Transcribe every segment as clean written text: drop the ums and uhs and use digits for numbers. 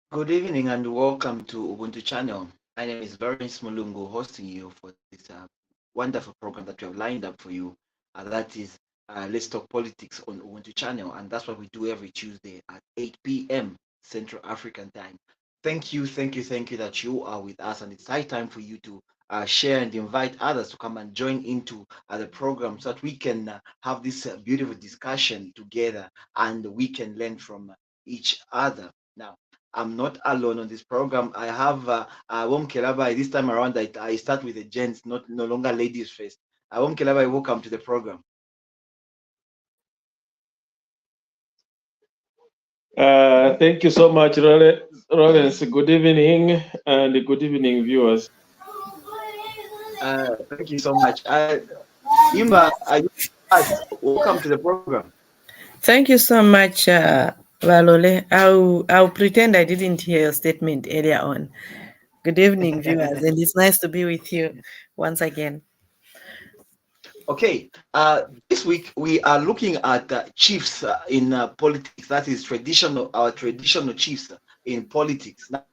Good evening and welcome to Ubuntu channel. My name is Lawrence Mulungu, hosting you for this wonderful program that we have lined up for you. That is Let's Talk Politics on Ubuntu channel, and that's what we do every Tuesday at 8 p.m. Central African time. Thank you that you are with us, and it's high time for you to share and invite others to come and join into the program so that we can have this beautiful discussion together and we can learn from each other. Now, I'm not alone on this program. I have Mukelabai. This time around, I start with the gents, not no longer ladies first. Mukelabai, welcome to the program. Thank you so much, Lawrence. Good evening and good evening, viewers. Thank you so much. Himba, welcome to the program. Thank you so much, Valole. I'll pretend I didn't hear your statement earlier on. Good evening, viewers, and it's nice to be with you once again. Okay, this week we are looking at chiefs in politics. That is our traditional chiefs in politics. Now,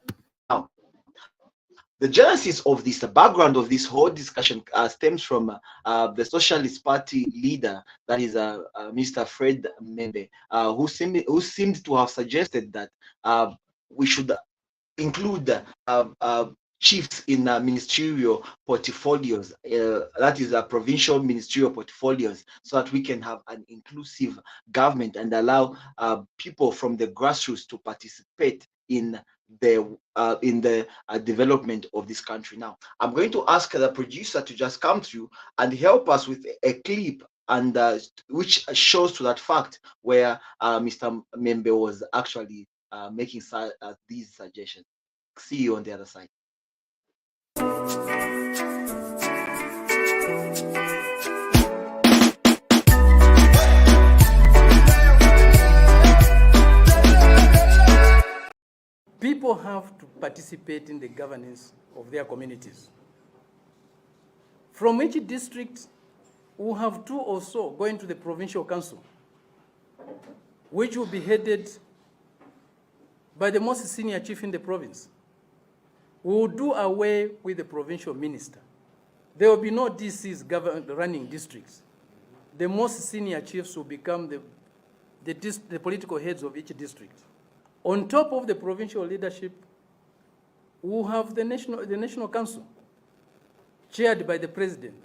the genesis of this, the background of this whole discussion stems from the Socialist Party leader, that is Mr. Fred Membe, who seemed to have suggested that we should include chiefs in ministerial portfolios, that is provincial ministerial portfolios, so that we can have an inclusive government and allow people from the grassroots to participate in the development of this country. Now, I'm going to ask the producer to just come through and help us with a clip and which shows to that fact where Mr. Membe was actually making these suggestions. See you on the other side. People have to participate in the governance of their communities. From each district, we have two or so going to the provincial council, which will be headed by the most senior chief in the province. We will do away with the provincial minister. There will be no DCs running districts. The most senior chiefs will become the political heads of each district. On top of the provincial leadership, we will have the National Council, chaired by the president.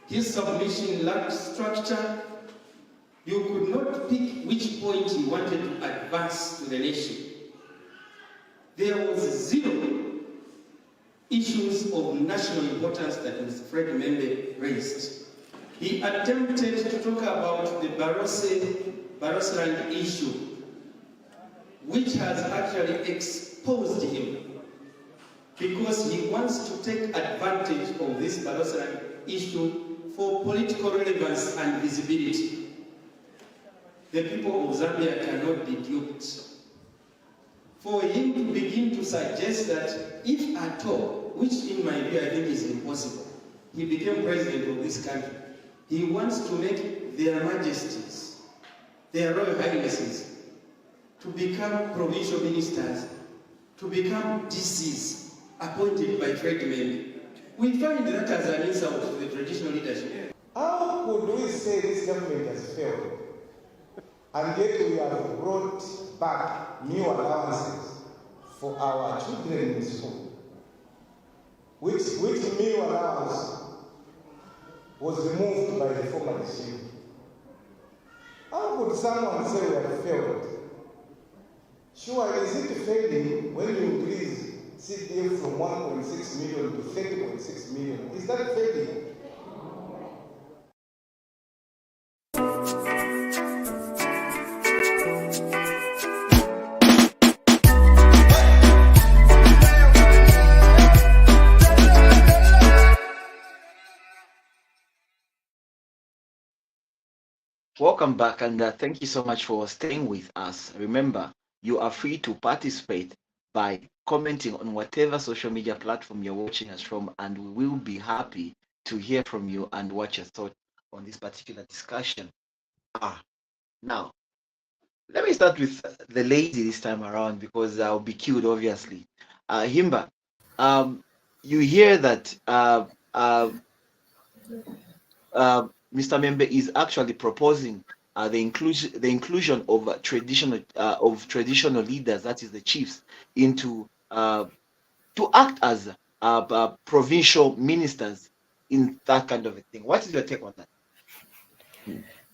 His submission lacked structure. You could not pick which point he wanted to advance to the nation. There was zero issues of national importance that Mr. Fred Membe raised. He attempted to talk about the Barosland issue, which has actually exposed him because he wants to take advantage of this Barosland issue for political relevance and visibility. The people of Zambia cannot be duped. For him to begin to suggest that if at all, which in my view I think is impossible, he became president of this country, he wants to make their majesties, their royal highnesses, to become provincial ministers, to become DCs appointed by Fred Membe. We find that as an insult to the traditional leadership. How could we say this government has failed, and yet we have brought back new allowances for our children in school? Which new allowance was removed by the former regime? How could someone say we have failed? Sure, is it failing when you increase CPF from 1.6 million to 30.6 million? Is that failing? Welcome back, and thank you so much for staying with us. Remember, you are free to participate by commenting on whatever social media platform you're watching us from, and we will be happy to hear from you and what your thoughts on this particular discussion are. Now, Let me start with the lady this time around because I'll be killed, obviously. Himba, um, you hear that Mr. Membe is actually proposing the inclusion of traditional leaders, that is the chiefs, into to act as provincial ministers in that kind of a thing. What is your take on that?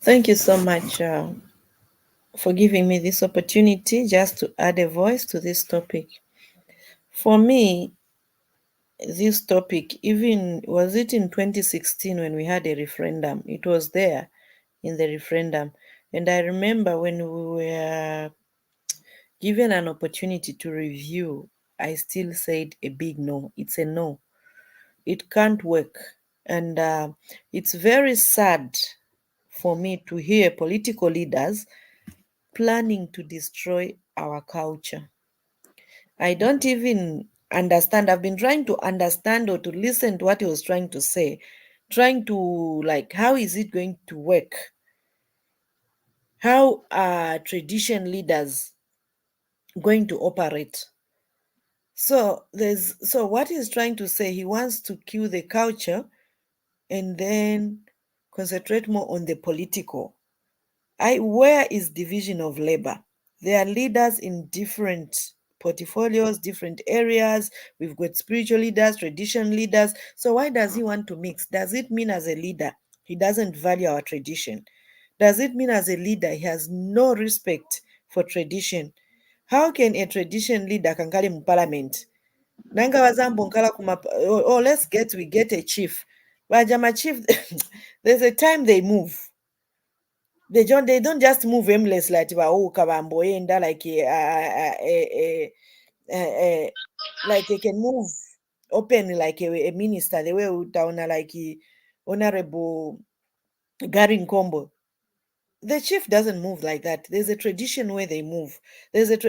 Thank you so much for giving me this opportunity just to add a voice to this topic. For me, this topic, even was it in 2016 when we had a referendum? It was there in the referendum. And I remember when we were given an opportunity to review, I still said a big no. It's a no. It can't work. And it's very sad for me to hear political leaders planning to destroy our culture. I don't even understand. I've been trying to understand or to listen to what he was trying to say, trying to like, how is it going to work? How are tradition leaders going to operate? So what he's trying to say, he wants to kill the culture and then concentrate more on the political. Where is division of labor? There are leaders in different portfolios, different areas. We've got spiritual leaders, tradition leaders. So why does he want to mix? Does it mean as a leader he doesn't value our tradition? Does it mean as a leader he has no respect for tradition? How can a tradition leader kankali in parliament? Nanga wazambo nkala we get a chief. Wajama chief, there's a time they move. They don't just move aimless like kabamboenda like they can move open like a minister the way utaona like honorable Gary Nkombo. The chief doesn't move like that. There's a tradition where they move.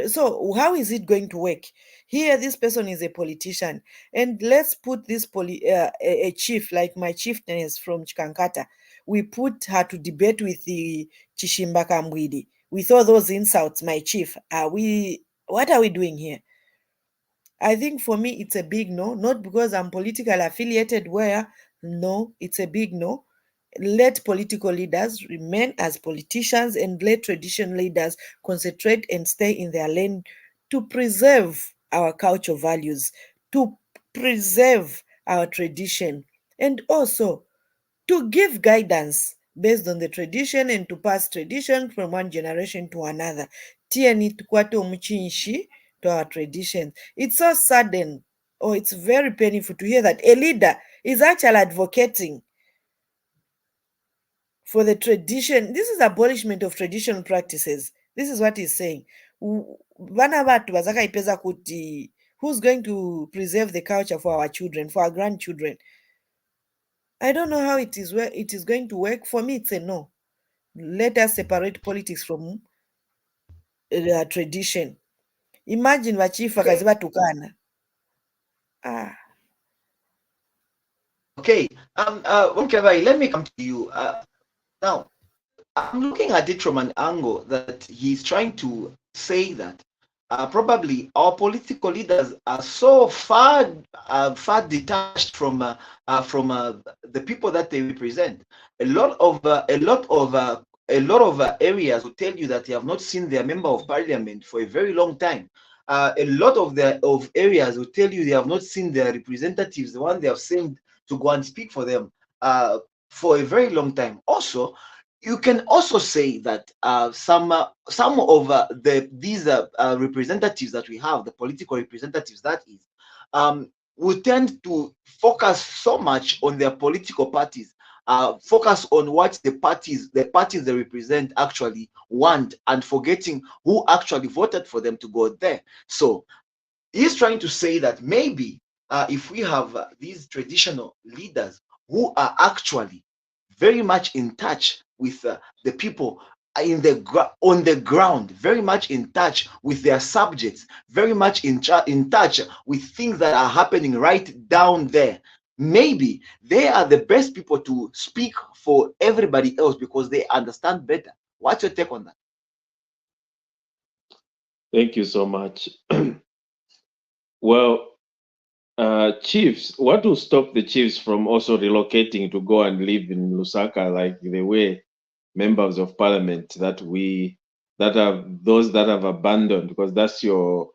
So how is it going to work? Here, this person is a politician, and let's put this a chief like my chieftainess from Chikankata. We put her to debate with the Chishimba Kambwidi. With all those insults, my chief, what are we doing here? I think for me, it's a big no, not because I'm politically affiliated, no, it's a big no. Let political leaders remain as politicians and let traditional leaders concentrate and stay in their lane to preserve our cultural values, to preserve our tradition, and also to give guidance based on the tradition and to pass tradition from one generation to another. Tieni tukwate omuchinshi to our traditions. It's so sudden or it's very painful to hear that a leader is actually advocating for the tradition. This is abolishment of traditional practices. This is what he's saying. Vana vatu vazakaipeza kuti who's going to preserve the culture for our children, for our grandchildren? I don't know how it is going to work. For me, it's a no. Let us separate politics from tradition. Imagine vachifu vakazi vatukana. Okay, Mukelabai, let me come to you. Now, I'm looking at it from an angle that he's trying to say that probably our political leaders are so far detached from the people that they represent. A lot of areas will tell you that they have not seen their member of parliament for a very long time. A lot of areas will tell you they have not seen their representatives, the one they have sent to go and speak for them for a very long time. Also, you can also say that some of these representatives that we have, the political representatives, that is, will tend to focus so much on their political parties, focus on what the parties they represent actually want, and forgetting who actually voted for them to go there. So he's trying to say that maybe if we have these traditional leaders who are actually very much in touch with the people on the ground, very much in touch with their subjects, very much in touch with things that are happening right down there, maybe they are the best people to speak for everybody else because they understand better. What's your take on that? Thank you so much. Well, chiefs, what will stop the chiefs from also relocating to go and live in Lusaka like the way members of parliament that have those that have abandoned, because that's your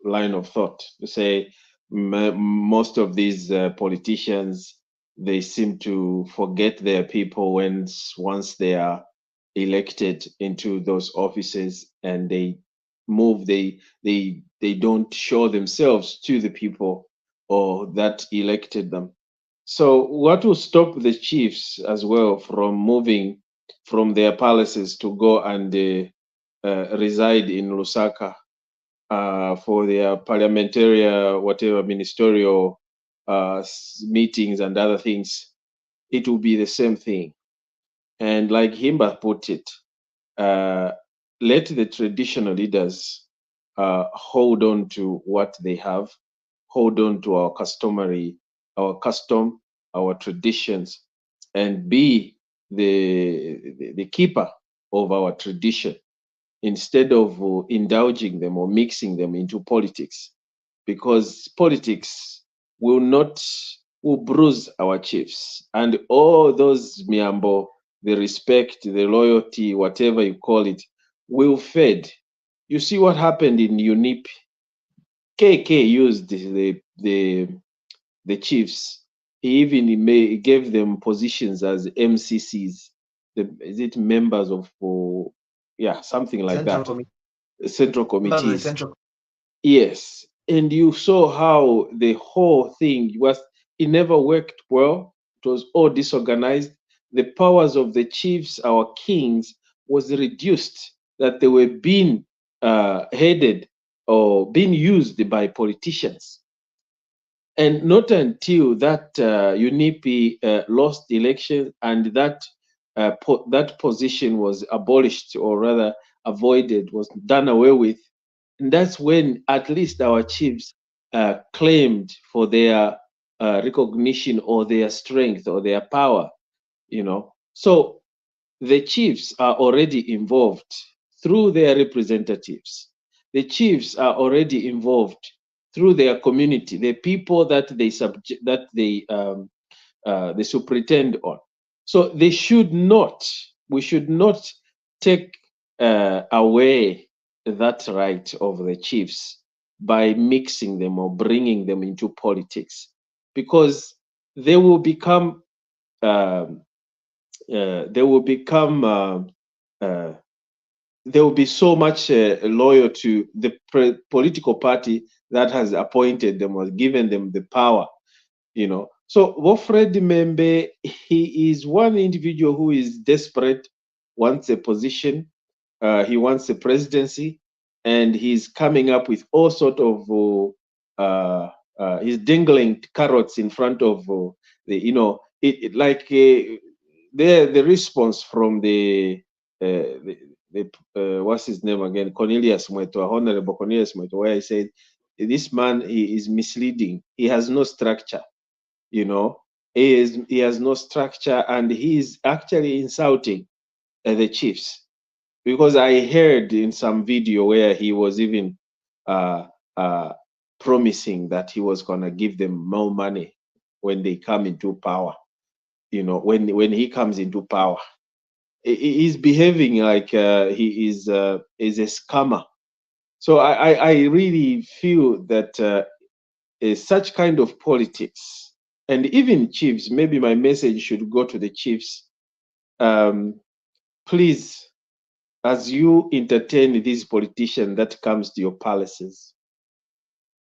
line of thought to say most of these politicians, they seem to forget their people once they are elected into those offices, and they move, they don't show themselves to the people or that elected them. So what will stop the chiefs as well from moving from their palaces to go and reside in Lusaka for their parliamentary, whatever ministerial meetings and other things? It will be the same thing. And like Himba put it, let the traditional leaders hold on to what they have, hold on to our custom, our traditions, and be the keeper of our tradition instead of indulging them or mixing them into politics, because politics will bruise our chiefs and all those miambo, the respect, the loyalty, whatever you call it, will fade. You see what happened in UNIP. KK used the chiefs. He even gave them positions as MCCs. Is it members of, something like Central that? Committee. Central Members of the committees. Central. Yes. And you saw how the whole thing it never worked well. It was all disorganized. The powers of the chiefs, our kings, was reduced, that they were being headed or being used by politicians. And not until that UNIP lost the election and that that position was abolished, or rather avoided, was done away with, and that's when at least our chiefs claimed for their recognition or their strength or their power, So the chiefs are already involved through their representatives. The chiefs are already involved through their community, the people that they superintend on. So we should not take away that right of the chiefs by mixing them or bringing them into politics, because they will become they will be so much loyal to the political party that has appointed them or given them the power, So Wilfred Membe, he is one individual who is desperate, wants a position, he wants a presidency, and he's coming up with all sort of he's dangling carrots in front of the response from the what's his name again, Cornelius Mweto, Honorable Cornelius Mweto, where I said this man, he is misleading. He has no structure, he has no structure, and he is actually insulting the chiefs, because I heard in some video where he was even promising that he was gonna give them more money when they come into power. When he comes into power, he's behaving like he is a scammer. So I really feel that such kind of politics, and even chiefs, maybe my message should go to the chiefs. Please, as you entertain this politician that comes to your palaces,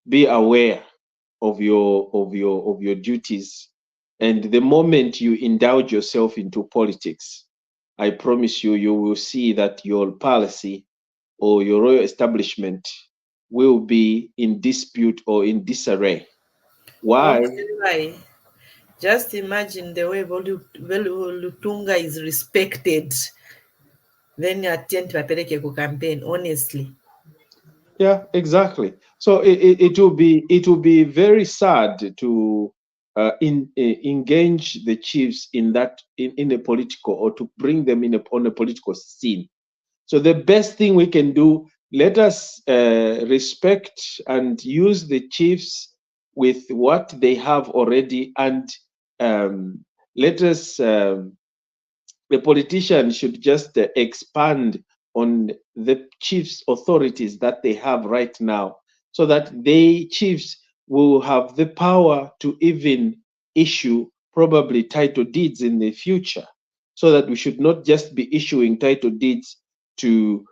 be aware of your duties. And the moment you indulge yourself into politics, I promise you, you will see that your policy or your royal establishment will be in dispute or in disarray. Why? Mukelabai, just imagine the way Lutunga is respected. Then you attend Papereke campaign, honestly. Yeah, exactly. So it will be very sad to engage the chiefs in a political, or to bring them on a political scene. So the best thing we can do let us respect and use the chiefs with what they have already, and let us the politician should just expand on the chiefs' authorities that they have right now, so that they chiefs will have the power to even issue probably title deeds in the future, so that we should not just be issuing title deeds to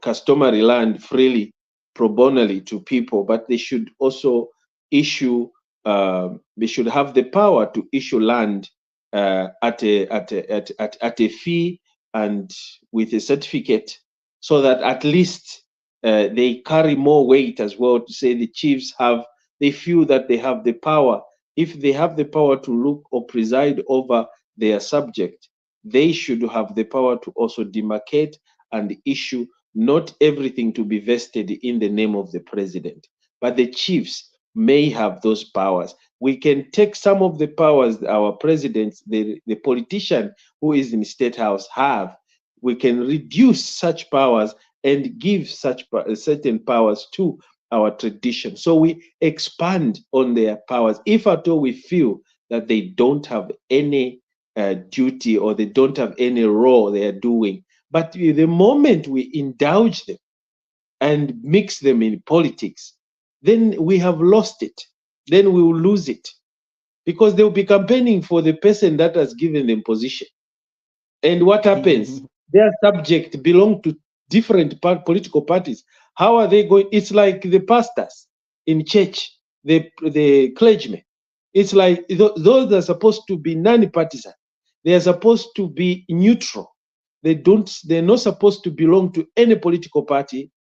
customary land freely, pro bonally to people, but they should also issue. They should have the power to issue land at a fee and with a certificate, so that at least they carry more weight as well, to say the chiefs have, they feel that they have the power. If they have the power to look or preside over their subject, they should have the power to also demarcate and issue, not everything to be vested in the name of the president, but the chiefs may have those powers. We can take some of the powers our presidents, the politician who is in state house have. We can reduce such powers and give such certain powers to our tradition. So we expand on their powers. If at all we feel that they don't have any duty, or they don't have any role they are doing, but the moment we indulge them and mix them in politics, then we have lost it. Then we will lose it, because they will be campaigning for the person that has given them position. And what happens? Their subject belong to different political parties. How are they going? It's like the pastors in church, the clergymen. It's like those that are supposed to be non-partisan. They are supposed to be neutral. They're not supposed to belong to any political party,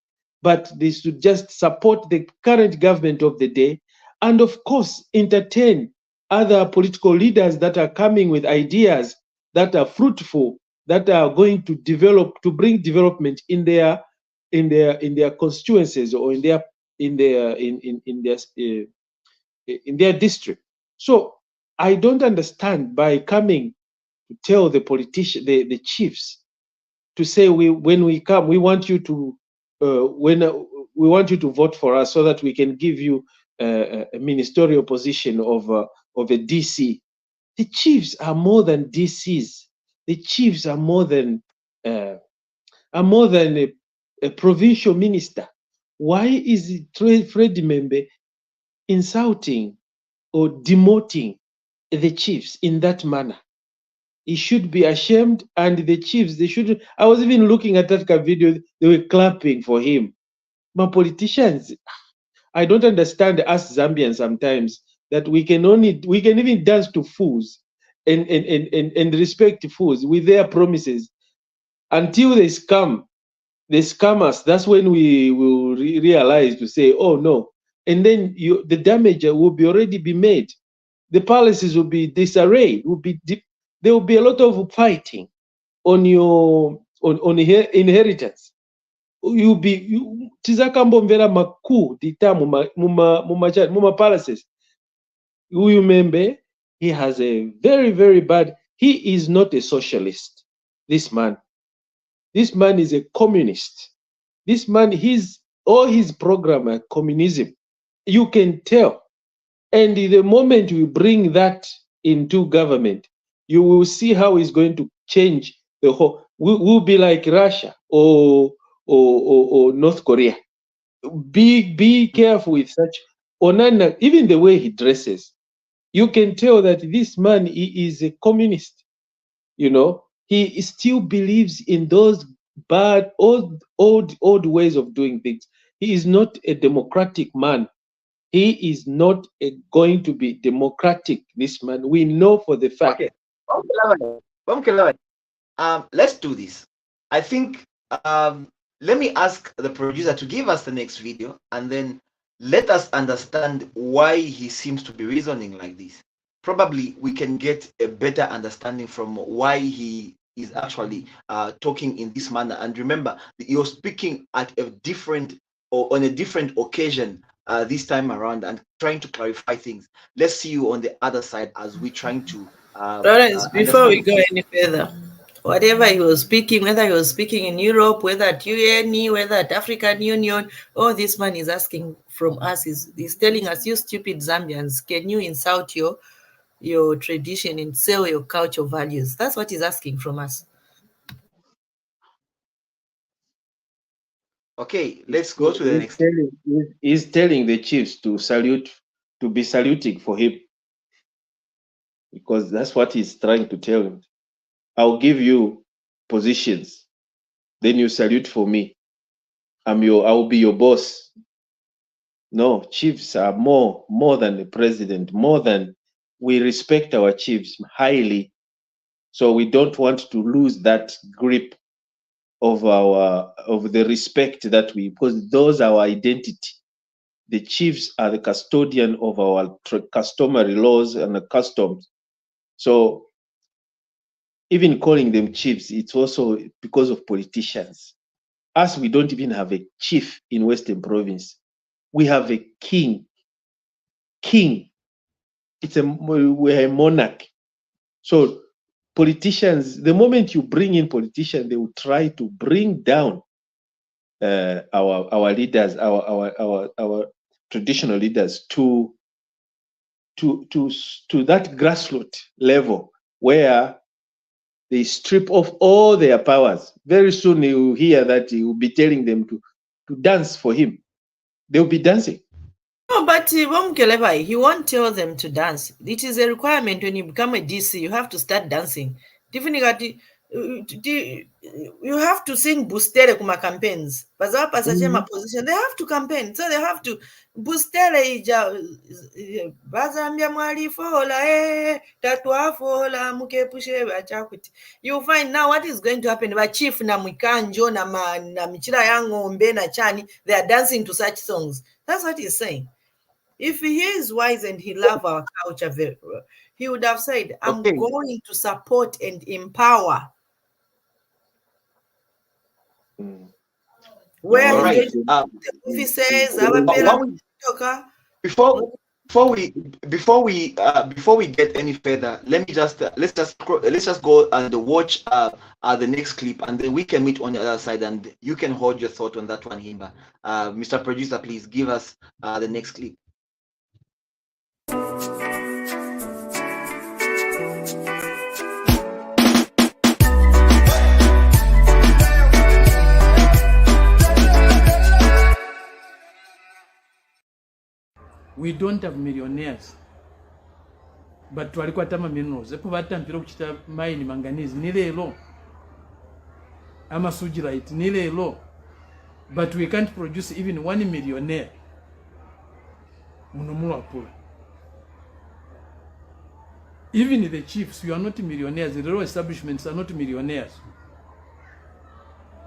but they should just support the current government of the day, and of course entertain other political leaders that are coming with ideas that are fruitful, that are going to develop, to bring development in their constituencies, or in their district. So I don't understand, by coming to tell the politician, the chiefs, to say, when we come, we want you to we want you to vote for us, so that we can give you a ministerial position of a DC. The chiefs are more than DCs. The chiefs are more than a provincial minister. Why is Freddie Membe insulting or demoting the chiefs in that manner? He should be ashamed, and the chiefs, they should. I was even looking at that video, they were clapping for him. My politicians, I don't understand us Zambians sometimes, that we can even dance to fools and respect fools with their promises, until they scam us. That's when we will realize to say, oh no. And then the damage will already be made. The palaces will be disarrayed, there will be a lot of fighting on your inheritance. Tizakambomvera makuu dita muma palaces. Uyu Membe, he has a very, very bad, he is not a socialist. This man is a communist. This man, all his program are communism. You can tell. And the moment we bring that into government, you will see how he's going to change the whole. We'll be like Russia or North Korea. Be careful with such. Onana, even the way he dresses, you can tell that this man, he is a communist. He still believes in those bad old ways of doing things. He is not a democratic man. He is not going to be democratic, this man. We know for the fact. Okay. Let's do this. I think let me ask the producer to give us the next video, and then let us understand why he seems to be reasoning like this. Probably we can get a better understanding from why he is actually talking in this manner. And remember, you're speaking at a different, or on a different occasion this time around, and trying to clarify things. Let's see you on the other side as we're trying to Lawrence, before we go any further, Whatever he was speaking, whether he was speaking in Europe, whether at UN, whether at African Union, all this man is asking from us is telling us, you stupid Zambians, can you insult your tradition and sell your cultural values? That's what he's asking from us. Okay, let's go to the next. He's telling the chiefs to be saluting for him, because that's what he's trying to tell them. I'll give you positions, then you salute for me. I will be your boss. No, chiefs are more than the president, we respect our chiefs highly. So we don't want to lose that grip of the respect that because those are our identity. The chiefs are the custodian of our customary laws and the customs. So even calling them chiefs, it's also because of politicians. Us, we don't even have a chief in Western Province. We have a king. We're a monarch. So politicians, the moment you bring in politicians, they will try to bring down our leaders, our traditional leaders to that grassroots level where they strip off all their powers. Very soon you will hear that he will be telling them to dance for him. They'll be dancing. No, but Mukelabai, he won't tell them to dance. It is a requirement when you become a DC, you have to start dancing. Definitely, you have to sing boostere kuma campaigns. Bazapa position, they have to campaign, so they have to boostere ija bazambia mwali fola tatwa fola mukepushe bachakuti. You find now what is going to happen. Ba chief na mwikanjo na michira ya ng'ombe na chani, they are dancing to such songs. That's what he's saying. If he is wise and he loves our culture very well, he would have said, I'm going to support and empower. Where right. he says, before we get any further, let's just go and watch the next clip, and then we can meet on the other side, and you can hold your thought on that one, Himba. Mr. Producer, please give us the next clip. We don't have millionaires, but twaliko atama minerals epo batampira okuchita mine manganese ni lero amasugilite ni lero, but we can't produce even 1 millionaire munomulapula. Even the chiefs, you are not millionaires. The rural establishments are not millionaires.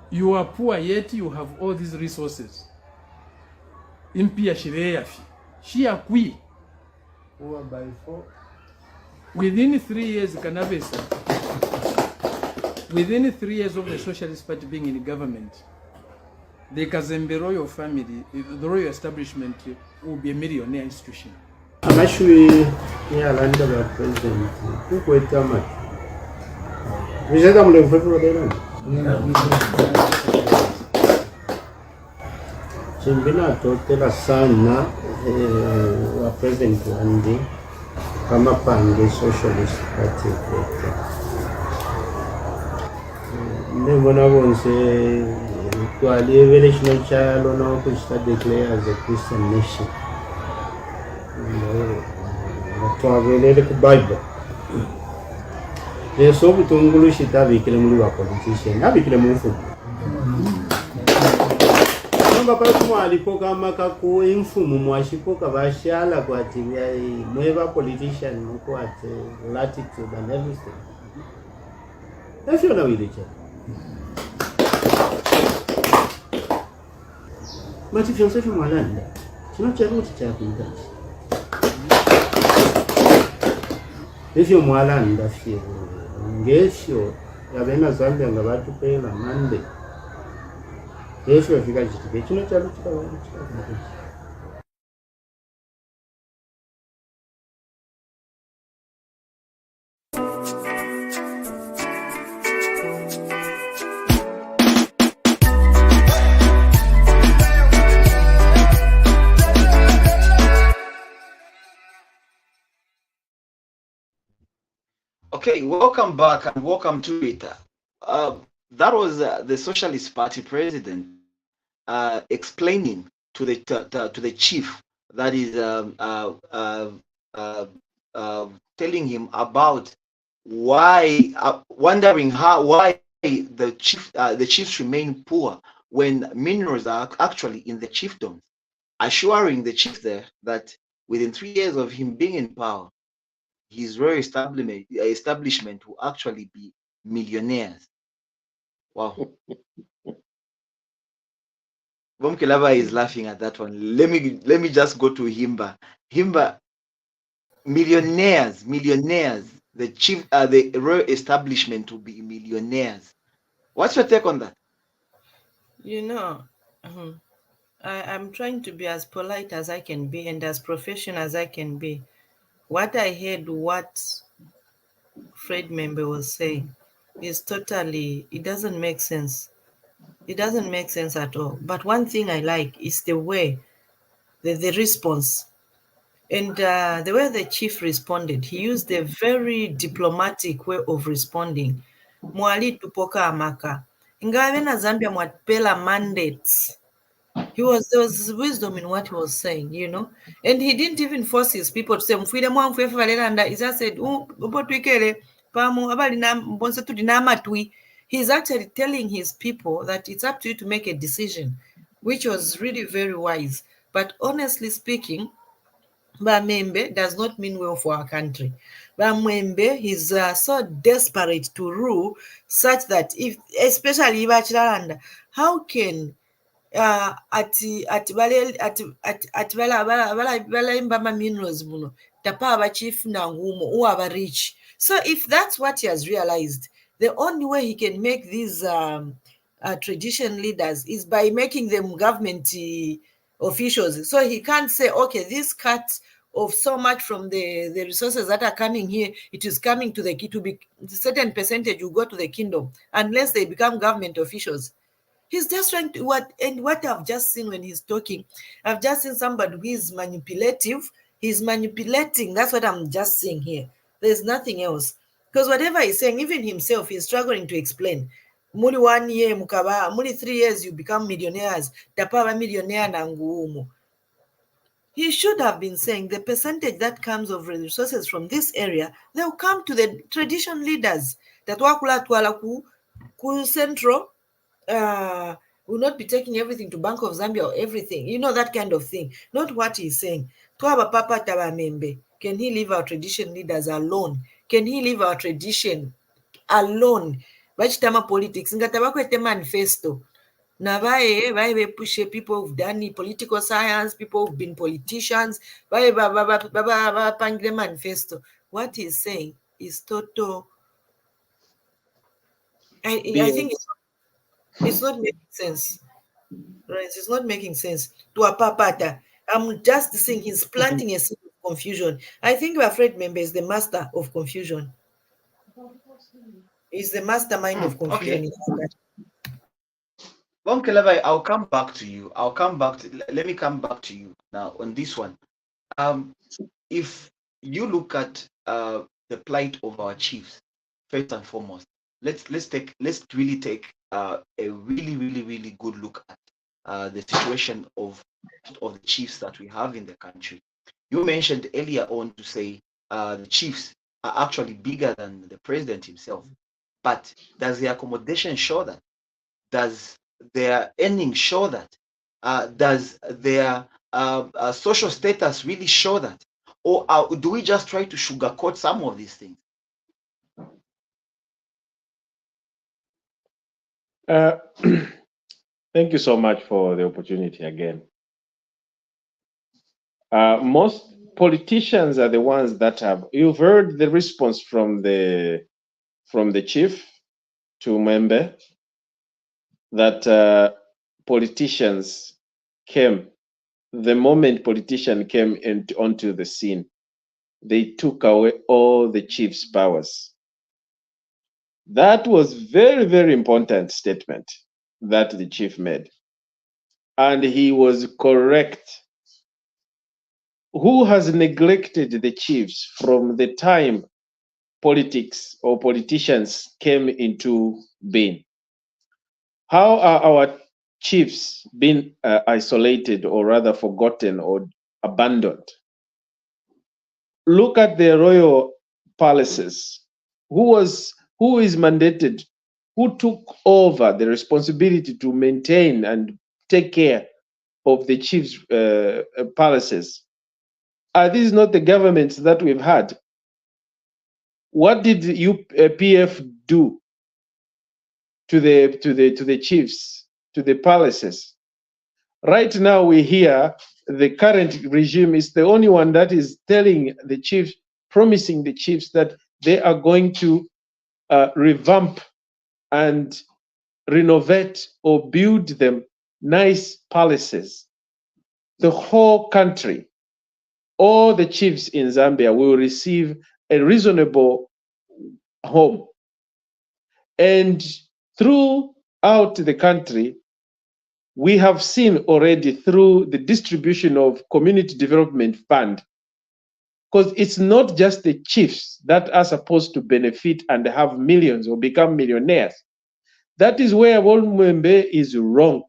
You are poor, yet you have all these resources. Impia shireyafi shia kui by 4. within 3 years Kanavesa, within 3 years of the Socialist Party being in government, the Kazembe royal family, the royal establishment, will be a millionaire institution. I'm actually under the president. Who quit Tamat? We said I'm looking for them. Chimbina totela sana wa president wandi kama pange Socialist Party. Mbona bonse kwa livelation chalo na kusta declare as a Christian nation. Tuavelele ku Bible. Yeso butungulu shita bikile muri wa politician. Abikile mufu. Namba pa kumali ko kama kaku imfumu mwashiko bashala kwa tibia mweba politician mko at latitude and everything. That's your village. Mati fianse fi mwalanda. Kino charuti cha kuitachi. Ifyo mwalanda fye ngesho yabena Zambia nga batupela mande esho yafika chitike kino kyalo kitawa Okay, welcome back and welcome to it. That was the Socialist Party president explaining to the chief that is uh, telling him about why, wondering why the chiefs remain poor when minerals are actually in the chiefdoms, assuring the chief there that within 3 years of him being in power, his royal establishment will actually be millionaires. Wow. Mukelabai is laughing at that one. Let me just go to Himba. Himba, millionaires. The chief, the royal establishment will be millionaires. What's your take on that? You know, I'm trying to be as polite as I can be and as professional as I can be. What I heard, what Fred member was saying, is totally, it doesn't make sense. It doesn't make sense at all. But one thing I like is the way, the response. And the way the chief responded, he used a very diplomatic way of responding. Mwali tupoka amaka. Ingawa na Zambia mwatpela mandates. There was wisdom in what he was saying, you know. And he didn't even force his people to say, Mfide mwa mfefe valelanda. He just said, upo tuikele, pamu, abali na mbonsa tu dinama tui. He's actually telling his people that it's up to you to make a decision, which was really very wise. But honestly speaking, Bamembe does not mean well for our country. Bamembe is so desperate to rule such that if, especially Ibachilanda, how can ati bala minerals muno tapa abachifuna ngumo or rich. So if that's what he has realized, the only way he can make these tradition leaders is by making them government officials. So he can't say, okay, this cut of so much from the resources that are coming here, it is coming to the to be certain percentage will go to the kingdom unless they become government officials. He's just trying to what I've just seen when he's talking, I've just seen somebody who is manipulative. He's manipulating. That's what I'm just seeing here. There's nothing else. Because whatever he's saying, even himself, he's struggling to explain. Muli 1 year, mukaba, muli 3 years, you become millionaires. Tapaba millionaire nanguumu. He should have been saying the percentage that comes of resources from this area, they'll come to the tradition leaders. That wakula tuala ku central will not be taking everything to Bank of Zambia or everything. You know, that kind of thing. Not what he's saying. Twaba Papa Tabamembe. Can he leave our tradition leaders alone? Can he leave our tradition alone? Bachitama politics. Ngatabakwete manifesto. Na bae push people who've done political science, people who've been politicians. Bae pangre manifesto. What he's saying is total. I think it's not making sense. Right? It's not making sense. To a papata. I'm just saying he's planting a seed of confusion. I think Fred Member is the master of confusion. He's the mastermind of confusion. Okay. Mukelabai, I'll come back to you. Let me come back to you now on this one. If you look at the plight of our chiefs, first and foremost, let's really take a really good look at the situation of the chiefs that we have in the country. You mentioned earlier on to say the chiefs are actually bigger than the president himself, but does the accommodation show that? Does their earnings show that? Does their social status really show that? Or do we just try to sugarcoat some of these things? Thank you so much for the opportunity again. Most politicians are the ones that you've heard the response from the chief to Membe that politicians came, the moment politician came onto the scene, they took away all the chief's powers. That was very important statement that the chief made. And he was correct. Who has neglected the chiefs from the time politics or politicians came into being. How are our chiefs being isolated, or rather forgotten or abandoned? Look at the royal palaces. Who is mandated? Who took over the responsibility to maintain and take care of the chiefs' palaces? Are these not the governments that we've had? What did PF do to the chiefs, to the palaces? Right now we hear the current regime is the only one that is telling the chiefs, promising the chiefs that they are going to revamp and renovate or build them nice palaces. The whole country, all the chiefs in Zambia will receive a reasonable home. And throughout the country, we have seen already through the distribution of community development fund, because it's not just the chiefs that are supposed to benefit and have millions or become millionaires. That is where Wolmwembe is wrong.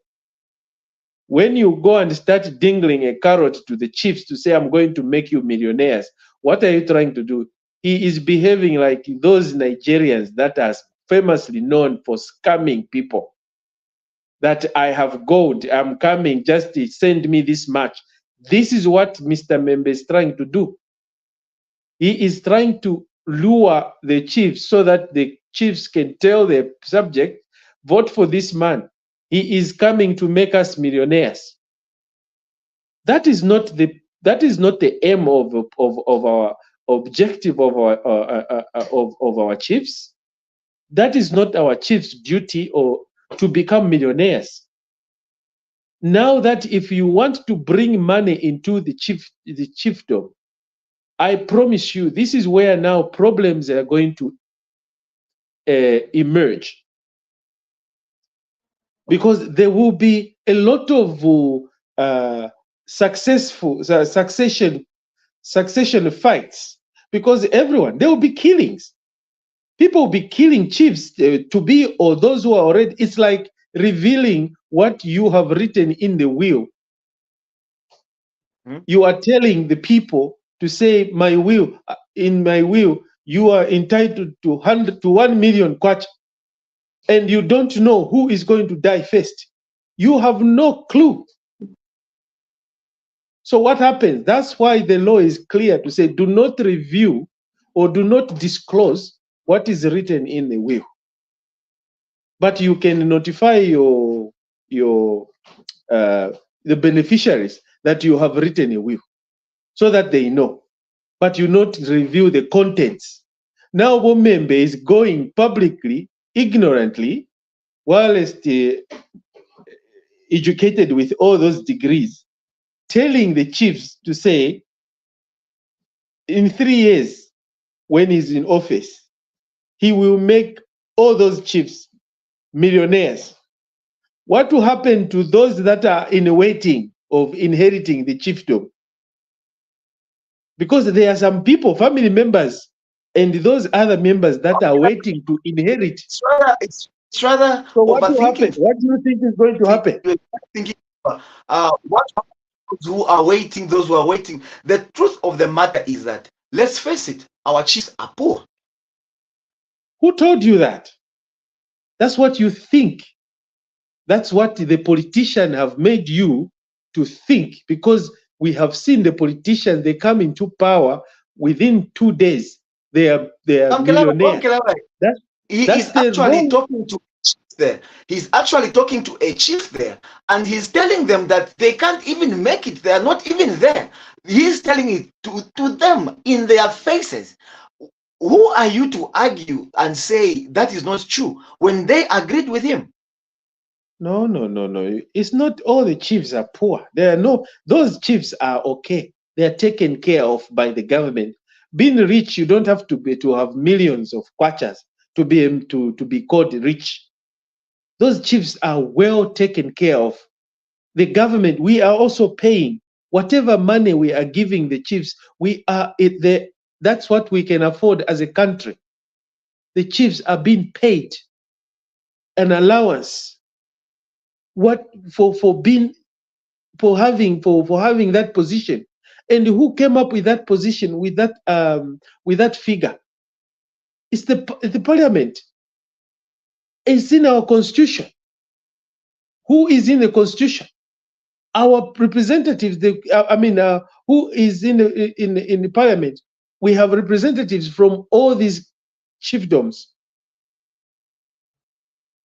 When you go and start dingling a carrot to the chiefs to say, I'm going to make you millionaires, what are you trying to do? He is behaving like those Nigerians that are famously known for scamming people. That I have gold, I'm coming, just send me this much. This is what Mr. Membe is trying to do. He is trying to lure the chiefs so that the chiefs can tell their subject, vote for this man. He is coming to make us millionaires. That is not the aim of our objective of our chiefs. That is not our chief's duty, or to become millionaires. Now that if you want to bring money into the chiefdom, I promise you, this is where now problems are going to emerge, because there will be a lot of succession fights, because everyone, there will be killings. People will be killing chiefs to be, or those who are already. It's like revealing what you have written in the will. You are telling the people to say, my will, in my will, you are entitled to 1 million kwacha, and you don't know who is going to die first. You have no clue. So what happens? That's why the law is clear to say, do not review or do not disclose what is written in the will. But you can notify the beneficiaries that you have written a will, so that they know. But you not review the contents. Now Bomembe is going publicly, ignorantly, whilst educated with all those degrees, telling the chiefs to say, in 3 years, when he's in office, he will make all those chiefs millionaires. What will happen to those that are in waiting of inheriting the chiefdom? Because there are some people, family members, and those other members that are waiting to inherit. It's rather So what will happen? overthinking. What do you think is going to happen? Thinking, what those who are waiting, those who are waiting. The truth of the matter is that, let's face it, our chiefs are poor. Who told you that? That's what you think. That's what the politicians have made you to think, because we have seen the politicians, they come into power within 2 days. They are millionaires. He is actually talking to there. He's actually talking to a chief there, and he's telling them that they can't even make it. They are not even there. He's telling it to them in their faces. Who are you to argue and say that is not true when they agreed with him? No. It's not all the chiefs are poor. Those chiefs are okay. They are taken care of by the government. Being rich, you don't have to have millions of kwachas to be called rich. Those chiefs are well taken care of. The government, we are also paying whatever money we are giving the chiefs. That's what we can afford as a country. the chiefs are being paid an allowance what for having that position, and who came up with that position with that figure? It's the parliament. It's in our constitution. Who is in the constitution? Our representatives. Who is in the parliament? We have representatives from all these chiefdoms.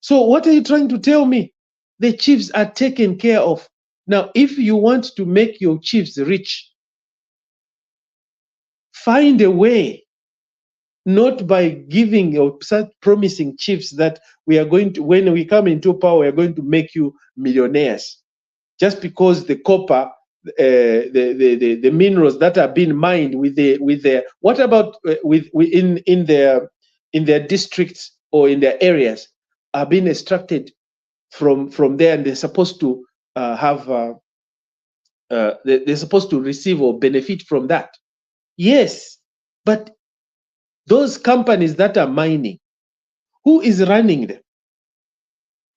So what are you trying to tell me? The chiefs are taken care of. Now, if you want to make your chiefs rich, find a way, not by giving or promising chiefs that we are going to, when we come into power, we are going to make you millionaires. Just because the copper, the minerals that are being mined what about in their districts or in their areas are being extracted from there, and they're supposed to they're supposed to receive or benefit from that. Yes, but those companies that are mining, who is running them?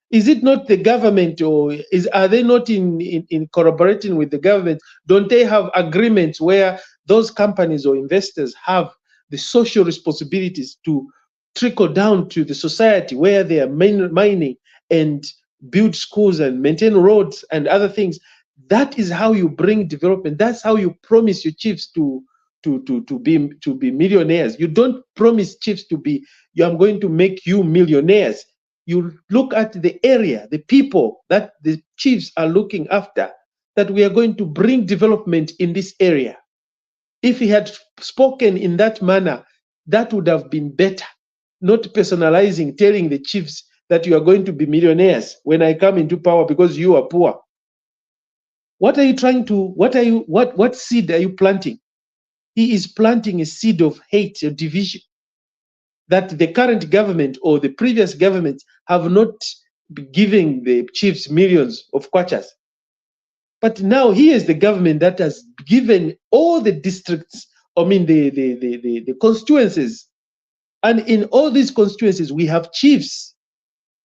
Is it not the government, or are they not in collaborating with the government? Don't they have agreements where those companies or investors have the social responsibilities to trickle down to the society where they are mining and build schools and maintain roads and other things? That is how you bring development. That's how you promise your chiefs to be millionaires. You don't promise chiefs to be, I'm going to make you millionaires. You look at the area, the people that the chiefs are looking after, that we are going to bring development in this area. If he had spoken in that manner, that would have been better. Not personalizing, telling the chiefs that you are going to be millionaires when I come into power because you are poor. What are you trying to, what seed are you planting? He is planting a seed of hate, of division, that the current government or the previous governments have not been giving the chiefs millions of kwachas. But now he is the government that has given all the districts, the constituencies. And in all these constituencies, we have chiefs.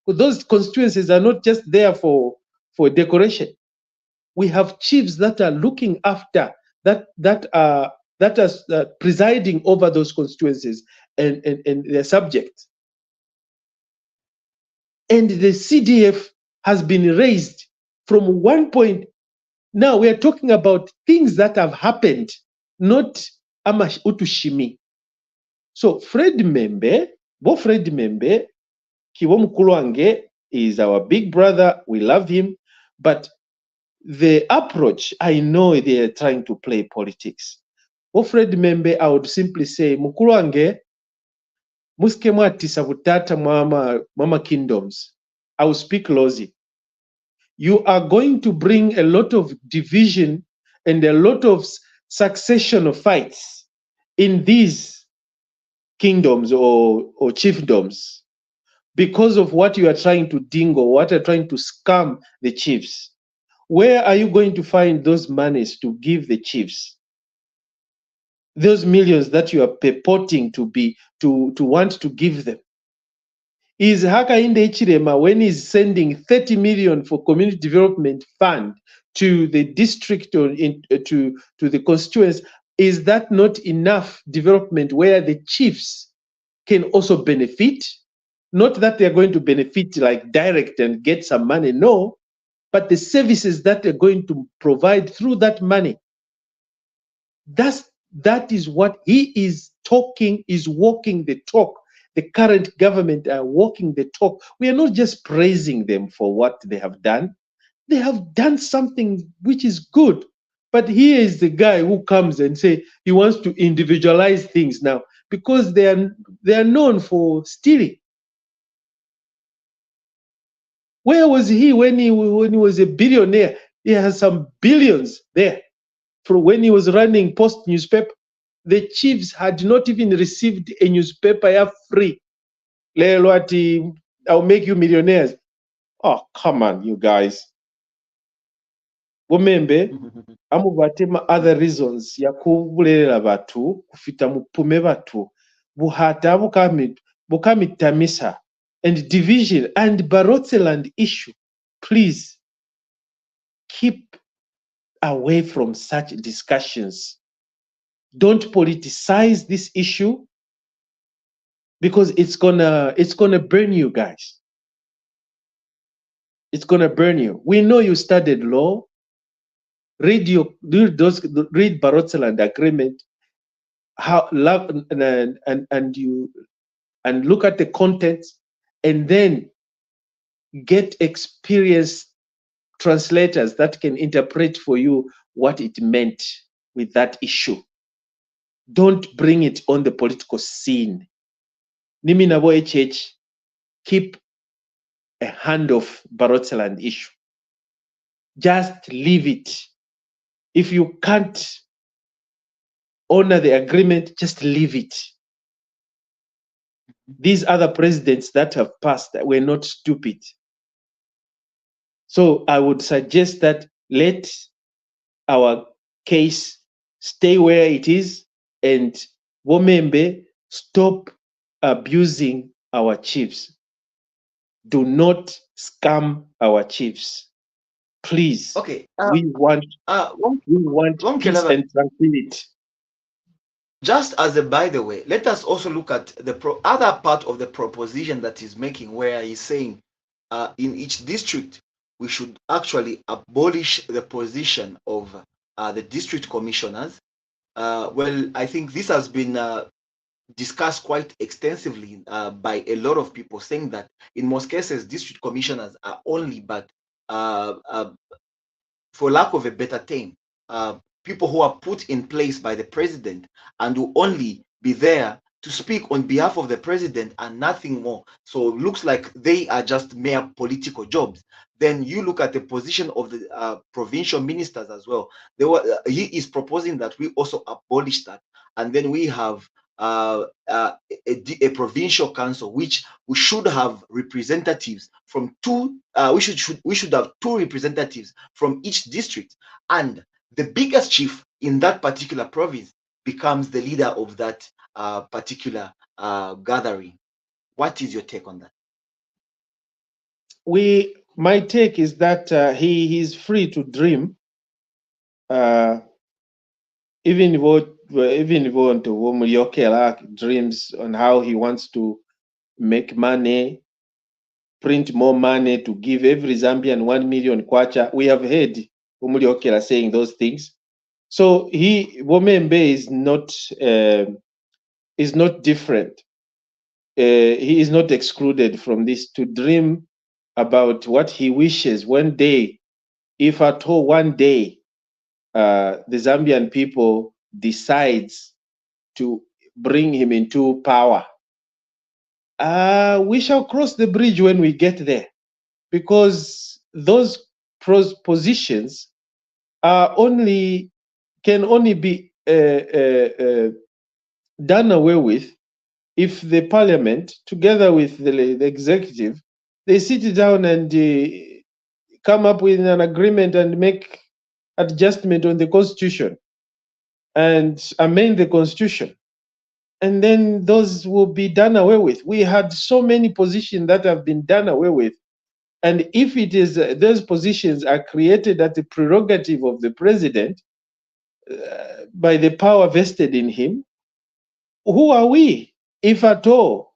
Those constituencies are not just there for decoration. We have chiefs that are looking after, that are presiding over those constituencies and their subjects. And the CDF has been raised from one point. Now we are talking about things that have happened, not amash utushimi. So Fred Membe, Kiwo Mukulu wange is our big brother. We love him, but the approach, I know they are trying to play politics. Fred Membe, I would simply say, Mukulu wange, muske mwatisa butata mama kingdoms. I will speak Lozi. You are going to bring a lot of division and a lot of succession of fights in these kingdoms or chiefdoms because of what you are trying to dingle, what you're trying to scam the chiefs. Where are you going to find those monies to give the chiefs? Those millions that you are purporting to want to give them. Is Hakainde Ichirema, when he's sending 30 million for community development fund to the district or to the constituents, is that not enough development where the chiefs can also benefit? Not that they're going to benefit like direct and get some money, no, but the services that they're going to provide through that money. That is what he is talking, is walking the talk. The current government are walking the talk. We are not just praising them for what they have done. They have done something which is good. But here is the guy who comes and say he wants to individualize things now because they are known for stealing. Where was he when he was a billionaire? He has some billions there. For when he was running Post newspaper, the chiefs had not even received a newspaper free. I'll make you millionaires. Oh, come on, you guys. Womembe, amubatema other reasons ya kubulela batu, kufita mupume batu, buhata bukami, Bukami Tamisa, and division and Barotseland issue, please keep away from such discussions. Don't politicize this issue, because it's gonna burn you guys. It's gonna burn you. We know you studied law. Read Barotseland agreement, how love and look at the contents, and then get experienced translators that can interpret for you what it meant with that issue. Don't bring it on the political scene. Nimi nabo HH, keep a hand off Barotseland issue. Just leave it. If you can't honor the agreement, just leave it. These other presidents that have passed were not stupid. So I would suggest that let our case stay where it is, and Womembe, stop abusing our chiefs. Do not scam our chiefs. Please. Okay. We want peace Mukelabai, and tranquility. just as a by the way, let us also look at the other part of the proposition that he's making, where he's saying in each district we should actually abolish the position of the district commissioners. Well, I think this has been discussed quite extensively by a lot of people, saying that in most cases district commissioners are only but for lack of a better term, people who are put in place by the president and will only be there to speak on behalf of the president and nothing more. So it looks like they are just mere political jobs. Then you look at the position of the provincial ministers as well. He is proposing that we also abolish that, and then we have a provincial council, which we should have representatives from two. We should have two representatives from each district, and the biggest chief in that particular province becomes the leader of that particular gathering. What is your take on that? My take is that he is free to dream, even if dreams on how he wants to make money, print more money to give every Zambian 1 million kwacha. We have heard Umuliokela saying those things. So Womembe is not different. He is not excluded from this to dream about what he wishes one day, if at all one day the Zambian people decides to bring him into power. We shall cross the bridge when we get there, because those positions can only be done away with if the parliament, together with the executive, they sit down and come up with an agreement and make adjustment on the constitution and amend the constitution. And then those will be done away with. We had so many positions that have been done away with. And if it is those positions are created at the prerogative of the president by the power vested in him, who are we, if at all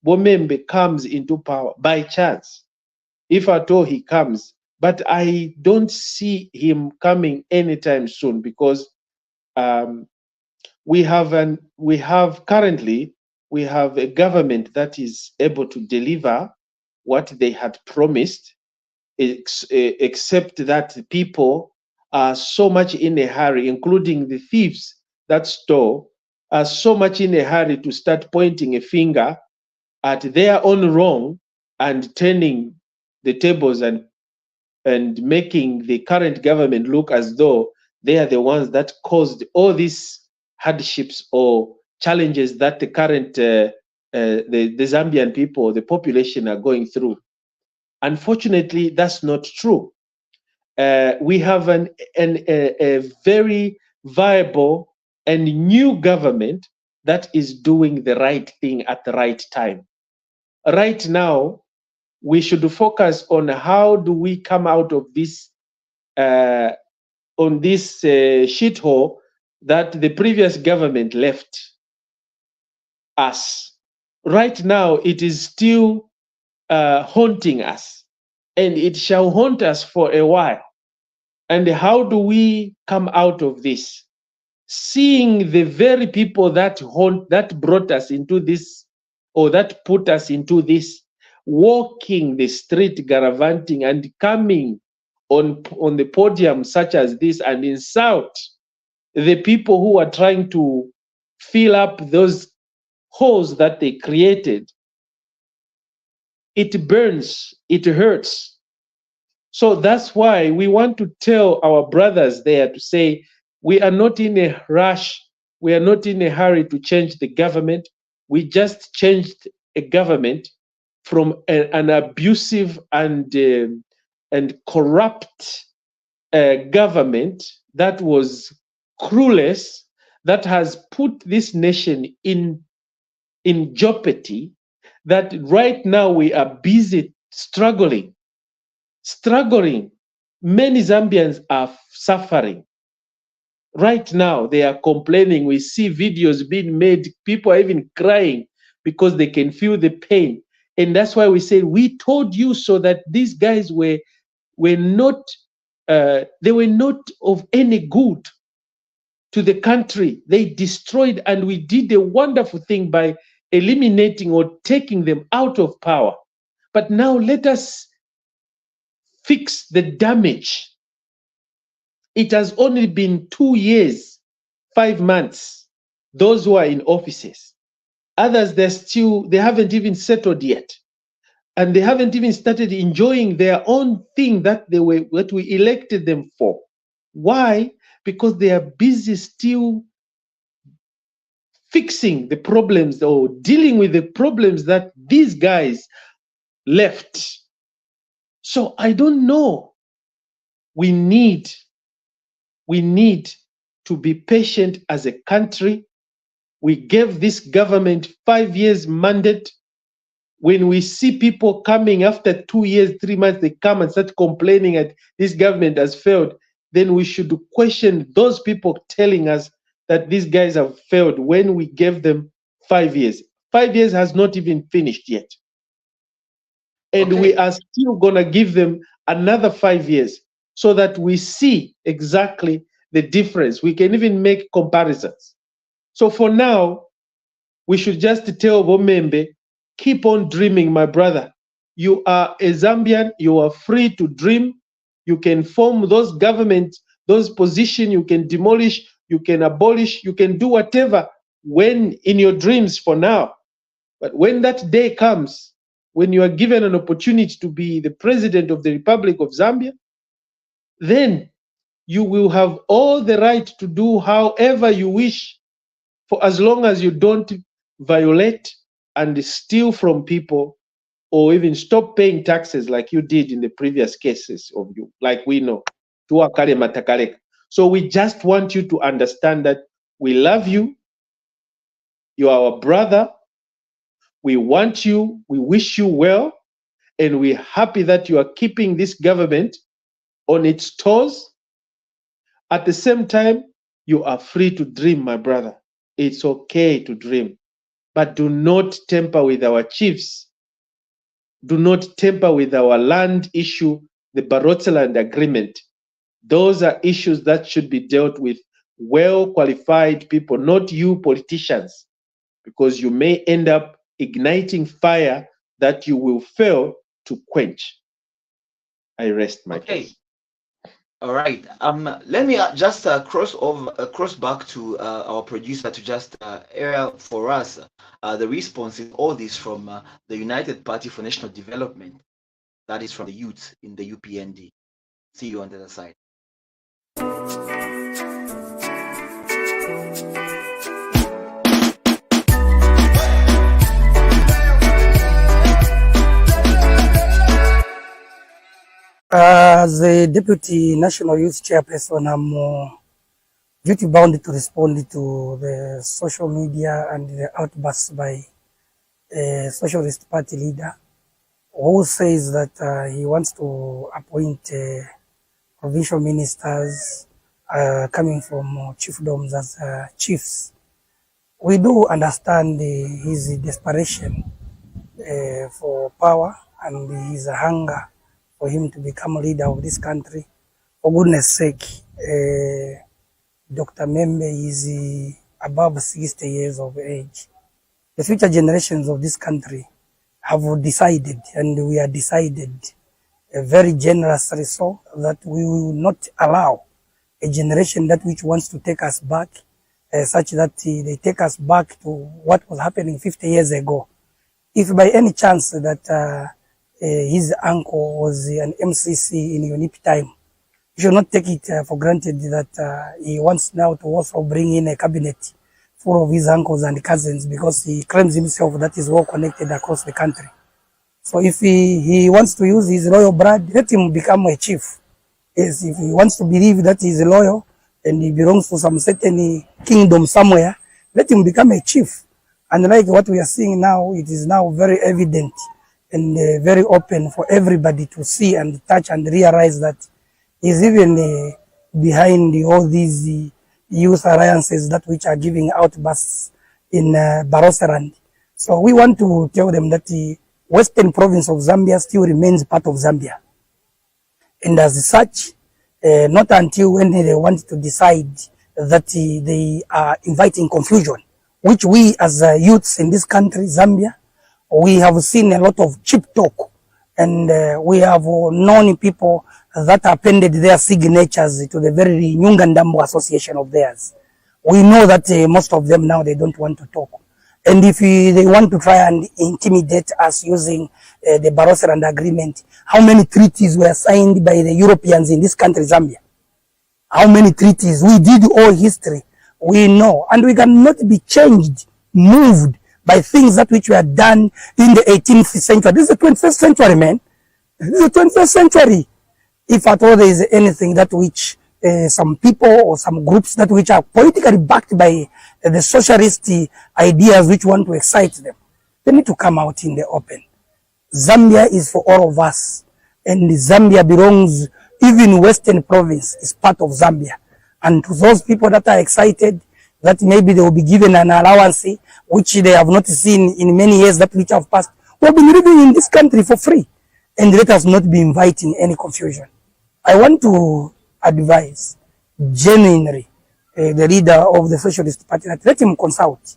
Womembe comes into power by chance? If at all he comes, but I don't see him coming anytime soon, because we have currently a government that is able to deliver what they had promised, except that people are so much in a hurry, including the thieves that stole, are so much in a hurry to start pointing a finger at their own wrong and turning the tables and making the current government look as though they are the ones that caused all these hardships or challenges that the current the Zambian people, the population, are going through. Unfortunately, that's not true. We have a very viable and new government that is doing the right thing at the right time. Right now, we should focus on how do we come out of this on this shithole that the previous government left us. Right now, it is still haunting us, and it shall haunt us for a while. And how do we come out of this? Seeing the very people that brought us into this, or that put us into this, walking the street, gallivanting, and coming on the podium such as this and insult the people who are trying to fill up those holes that they created. It burns, it hurts. So that's why we want to tell our brothers there to say, we are not in a rush. We are not in a hurry to change the government. We just changed a government from an abusive and corrupt government that was cruelest, that has put this nation in jeopardy, that right now we are busy struggling. Many Zambians are suffering. Right now, they are complaining. We see videos being made. People are even crying because they can feel the pain. And that's why we say, we told you so that these guys were not of any good to the country. They destroyed, and we did a wonderful thing by eliminating or taking them out of power. But now let us fix the damage. It has only been 2 years, 5 months, those who are in offices. Others, they haven't even settled yet. And they haven't even started enjoying their own thing that we elected them for. Why? Because they are busy still fixing the problems or dealing with the problems that these guys left. So I don't know. We need to be patient as a country. We gave this government 5 years mandate. When we see people coming after 2 years, 3 months, they come and start complaining that this government has failed, then we should question those people telling us that these guys have failed when we gave them 5 years. 5 years has not even finished yet. And we are still going to give them another 5 years so that we see exactly the difference. We can even make comparisons. So for now, we should just tell Bomembe, keep on dreaming, my brother. You are a Zambian. You are free to dream. You can form those governments, those positions. You can demolish. You can abolish. You can do whatever when in your dreams for now. But when that day comes, when you are given an opportunity to be the president of the Republic of Zambia, then you will have all the right to do however you wish, for as long as you don't violate and steal from people or even stop paying taxes like you did in the previous cases of you, like we know. So we just want you to understand that we love you. You are our brother. We want you. We wish you well. And we're happy that you are keeping this government on its toes. At the same time, you are free to dream, my brother. It's okay to dream. But do not tamper with our chiefs. Do not tamper with our land issue, the Barotseland Agreement. Those are issues that should be dealt with well-qualified people, not you politicians, because you may end up igniting fire that you will fail to quench. I rest my case. All right. Let me just cross back to our producer to just air for us the response in all this from the United Party for National Development, that is from the youth in the UPND. See you on the other side. As the Deputy National Youth Chairperson, I'm duty bound to respond to the social media and the outbursts by a Socialist Party leader who says that he wants to appoint provincial ministers coming from chiefdoms as chiefs. We do understand his desperation for power and his hunger for him to become leader of this country. For goodness sake, Dr. Membe is above 60 years of age. The future generations of this country have decided, and we are decided very generously so, that we will not allow a generation that which wants to take us back, such that they take us back to what was happening 50 years ago. If by any chance that his uncle was an MCC in UNIP time, you should not take it for granted that he wants now to also bring in a cabinet full of his uncles and cousins, because he claims himself that is well connected across the country. So if he wants to use his royal blood, let him become a chief. Yes, if he wants to believe that he is loyal and he belongs to some certain kingdom somewhere, let him become a chief. And like what we are seeing now, it is now very evident and very open for everybody to see and touch and realize that he's even behind all these youth alliances that which are giving outbursts in Barossa. So we want to tell them that the western province of Zambia still remains part of Zambia. And as such, not until when they want to decide that they are inviting confusion, which we as youths in this country, Zambia, we have seen a lot of cheap talk, and we have known people that appended their signatures to the very Nyungandambo association of theirs. We know that most of them now, they don't want to talk. And if they want to try and intimidate us using the Barossa Agreement, how many treaties were signed by the Europeans in this country, Zambia? How many treaties? We did all history. We know. And we cannot be changed, moved by things that which were done in the 18th century. This is the 21st century, man. This is the 21st century. If at all there is anything that which some people or some groups that which are politically backed by the socialist ideas which want to excite them, they need to come out in the open. Zambia is for all of us, and Zambia belongs, even Western Province is part of Zambia. And to those people that are excited that maybe they will be given an allowance which they have not seen in many years that which have passed, we have been living in this country for free, and let us not be inviting any confusion. I want to advise genuinely the leader of the Socialist Party that let him consult.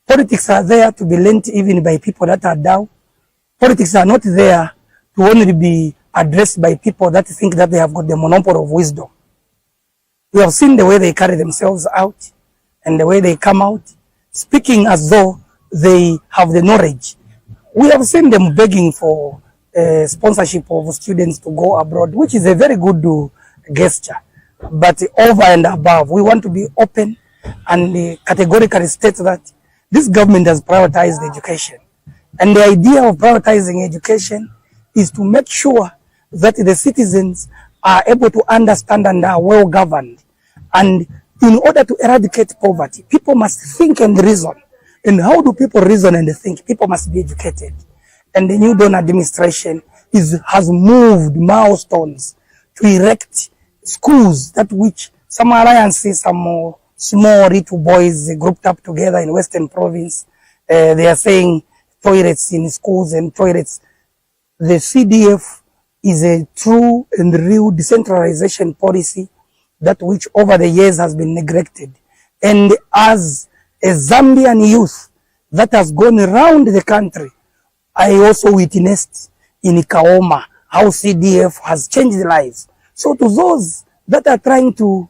Politics are there to be learnt even by people that are down. Politics are not there to only be addressed by people that think that they have got the monopoly of wisdom. We have seen the way they carry themselves out and the way they come out, speaking as though they have the knowledge. We have seen them begging for sponsorship of students to go abroad, which is a very good gesture. But over and above, we want to be open and categorically state that this government has prioritized education. And the idea of prioritizing education is to make sure that the citizens are able to understand and are well governed. And in order to eradicate poverty, people must think and reason. And how do people reason and think? People must be educated. And the New Dawn administration has moved milestones to erect schools that which some alliances, some small little boys grouped up together in Western Province. They are saying toilets in schools and toilets. The CDF is a true and real decentralization policy that which over the years has been neglected. And as a Zambian youth that has gone around the country, I also witnessed in Kaoma how CDF has changed lives. So to those that are trying to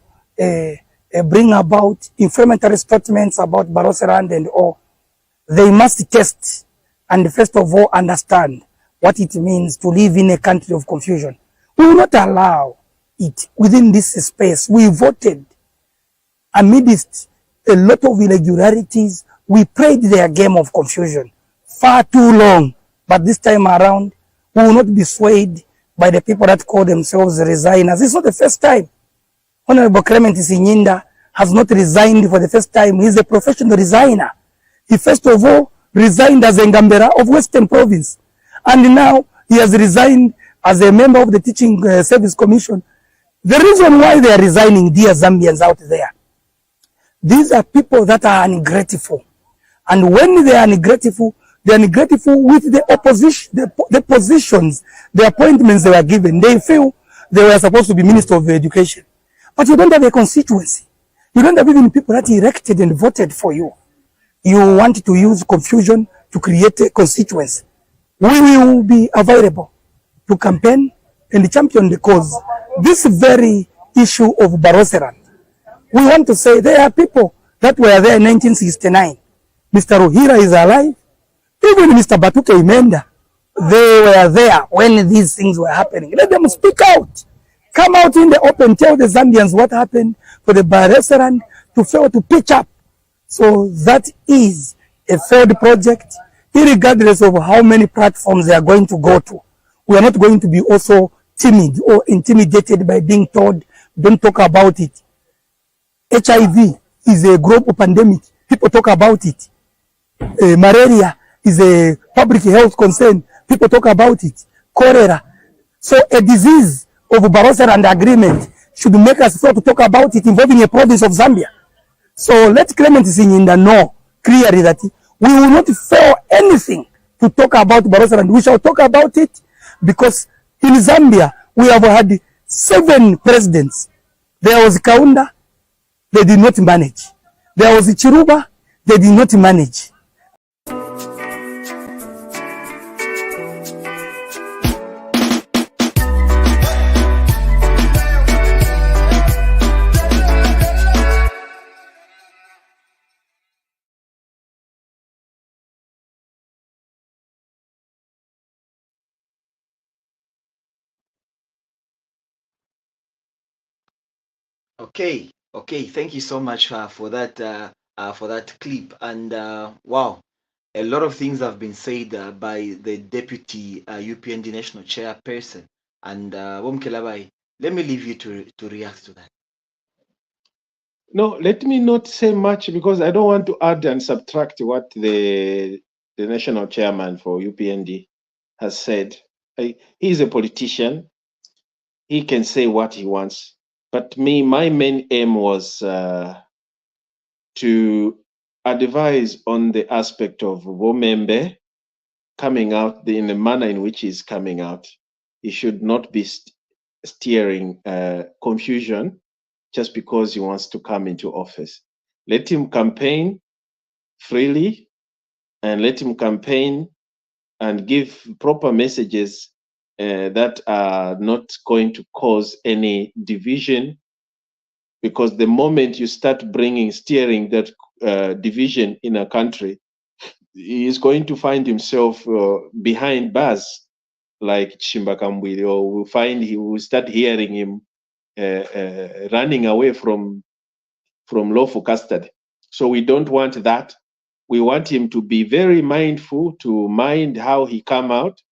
bring about inflammatory statements about Barossa and all, they must test and first of all understand what it means to live in a country of confusion. We will not allow it within this space. We voted amidst a lot of irregularities. We played their game of confusion far too long, but this time around, we will not be swayed by the people that call themselves resigners. It's not the first time. Honorable Clement Sinyinda has not resigned for the first time. He's a professional resigner. He first of all resigned as a Ngambera of Western Province. And now he has resigned as a member of the Teaching Service Commission. The reason why they are resigning, dear Zambians out there, these are people that are ungrateful. And when they are ungrateful with the opposition, the positions, the appointments they were given. They feel they were supposed to be Minister of Education. But you don't have a constituency. You don't have even people that elected and voted for you. You want to use confusion to create a constituency. We will be available to campaign and champion the cause. This very issue of Baroseran, we want to say there are people that were there in 1969. Mr. Ruhira is alive. Even Mr. Batuke Imenda, they were there when these things were happening. Let them speak out. Come out in the open, tell the Zambians what happened for the Baroseran to fail to pitch up. So that is a failed project, regardless of how many platforms they are going to go to. We are not going to be also timid or intimidated by being told, don't talk about it. HIV is a global pandemic. People talk about it. Malaria is a public health concern. People talk about it. Cholera. So a disease of Baroseran agreement should make us fail to talk about it involving a province of Zambia. So let Clement Singinda know clearly that we will not fail anything to talk about Baroseran. We shall talk about it because in Zambia we have had 7 presidents. There was Kaunda, they did not manage. There was Chiruba, they did not manage. Okay, okay. Thank you so much for that clip. And wow, a lot of things have been said by the deputy UPND national chairperson. And Mukelabai, let me leave you to react to that. No, let me not say much because I don't want to add and subtract what the national chairman for UPND has said. He's a politician. He can say what he wants. But my main aim was to advise on the aspect of Womembe coming out in the manner in which he's coming out. He should not be steering confusion just because he wants to come into office. Let him campaign freely and let him campaign and give proper messages that are not going to cause any division, because the moment you start steering that division in a country, he is going to find himself behind bars like Chimbakambwili, or he will start hearing him running away from lawful custody. So we don't want that. We want him to be very mindful, to mind how he come out.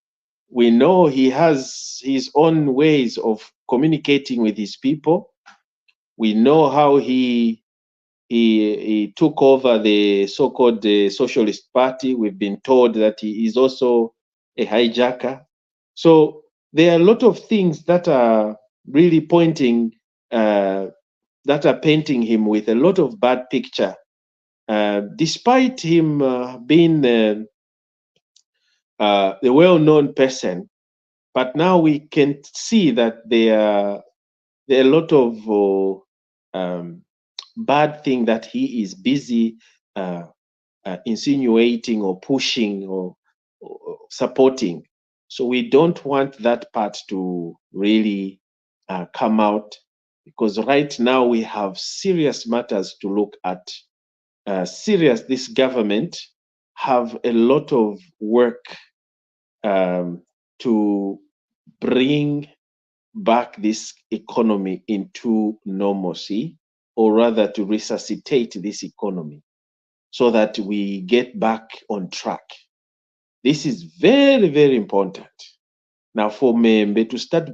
We know he has his own ways of communicating with his people. We know how he took over the so-called Socialist Party. We've been told that he is also a hijacker. So there are a lot of things that are really pointing, that are painting him with a lot of bad picture. Despite him being the well-known person, but now we can see that there are a lot of bad thing that he is busy insinuating or pushing or supporting. So we don't want that part to really come out, because right now we have serious matters to look at. This government have a lot of work to bring back this economy into normalcy, or rather to resuscitate this economy so that we get back on track. This is very, very important. Now for Membe to start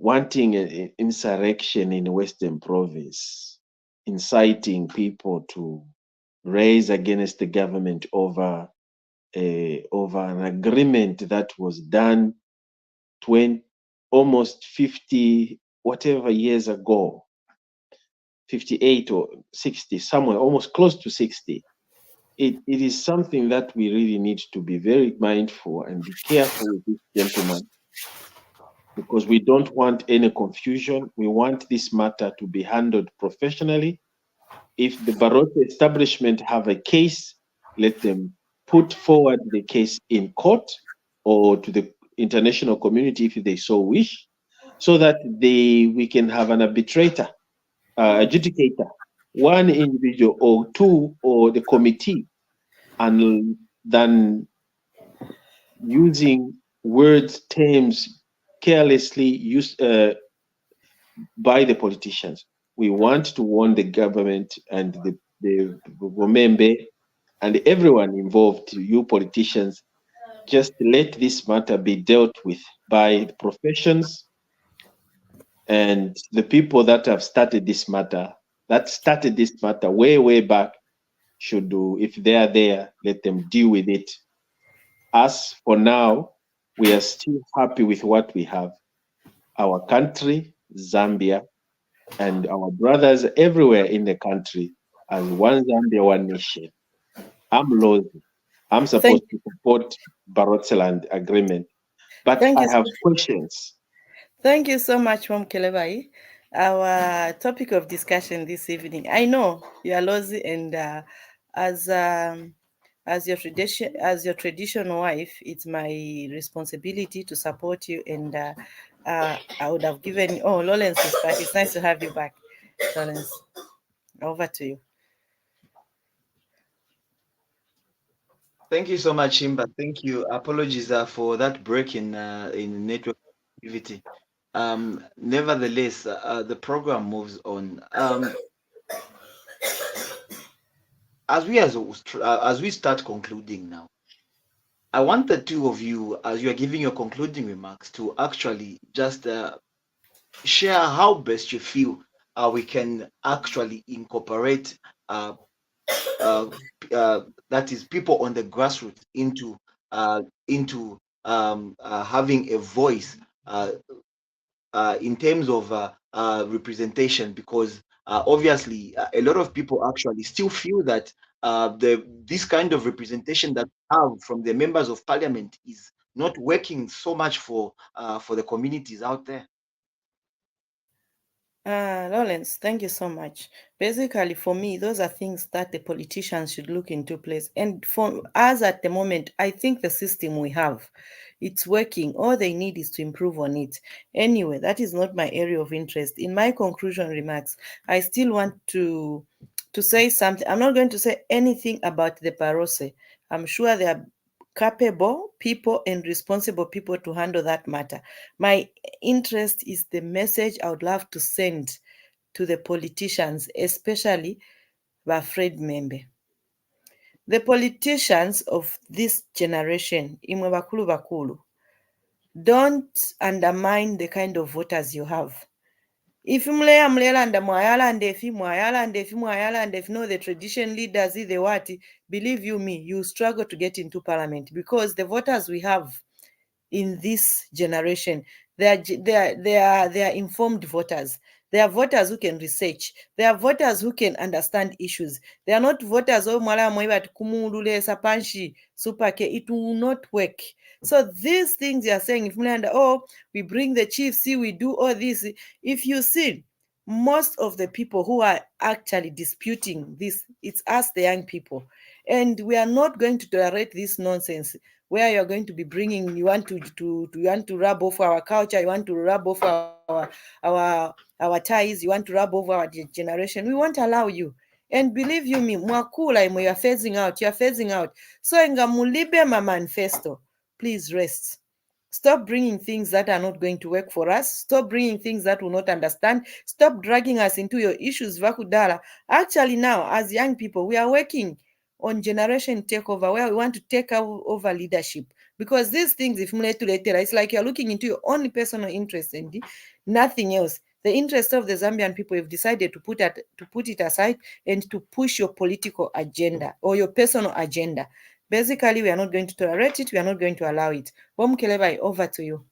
wanting an insurrection in Western Province, inciting people to raise against the government over an agreement that was done 20, almost 50 whatever years ago, 58 or 60, somewhere almost close to 60. It is something that we really need to be very mindful and be careful with this gentleman, because we don't want any confusion. We want this matter to be handled professionally. If the Barroso establishment have a case, let them put forward the case in court or to the international community if they so wish, so that we can have an arbitrator, adjudicator, one individual or two, or the committee, and than using words, terms carelessly used by the politicians. We want to warn the government and the Gomembe and everyone involved, you politicians, just let this matter be dealt with by the professions and the people that have started this matter, way, way back, should do. If they are there, let them deal with it. Us, for now, we are still happy with what we have. Our country, Zambia, and our brothers everywhere in the country as one Zambia, one nation. I'm Lozi. I'm supposed to support Barotseland agreement, but I have questions. Thank you so much, Mukelabai. Our topic of discussion this evening. I know you are Lozi, and as your traditional wife, it's my responsibility to support you. And I would have given. Oh, Lawrence is back. It's nice to have you back, Lawrence. Over to you. Thank you so much, Himba. Thank you. Apologies for that break in network activity. Nevertheless, the program moves on. As we start concluding now, I want the two of you, as you are giving your concluding remarks, to actually just share how best you feel we can actually incorporate that is people on the grassroots into having a voice in terms of representation, because obviously a lot of people actually still feel that this kind of representation that we have from the members of parliament is not working so much for the communities out there. Lawrence, thank you so much. Basically, for me, those are things that the politicians should look into place. And for us at the moment, I think the system we have, it's working. All they need is to improve on it. Anyway, that is not my area of interest. In my conclusion remarks, I still want to say something. I'm not going to say anything about the Barroso. I'm sure they are capable people and responsible people to handle that matter. My interest is the message I would love to send to the politicians, especially Fred Membe. The politicians of this generation, imwe bakulu bakulu, don't undermine the kind of voters you have. If mlelanda mwayalanda no, the tradition leaders, the what, believe you me, you struggle to get into parliament, because the voters we have in this generation, they are informed voters. They are voters who can research. They are voters who can understand issues. They are not voters who it will not work. So these things you are saying, if we bring the chief, see, we do all this. If you see, most of the people who are actually disputing this, it's us, the young people. And we are not going to tolerate this nonsense where you're going to be bringing, you want to rub off our culture, you want to rub off our ties, you want to rub off our generation. We won't allow you. And believe you me, mwakula you are phasing out. So enga mulibe ma manifesto. Please rest. Stop bringing things that are not going to work for us. Stop bringing things that will not understand. Stop dragging us into your issues, Vakudala. Actually now, as young people, we are working on generation takeover, where we want to take over leadership. Because these things, if it's like you're looking into your own personal interest and nothing else. The interest of the Zambian people have decided to put it aside and to push your political agenda or your personal agenda. Basically, we are not going to tolerate it. We are not going to allow it. Mukelabai, over to you.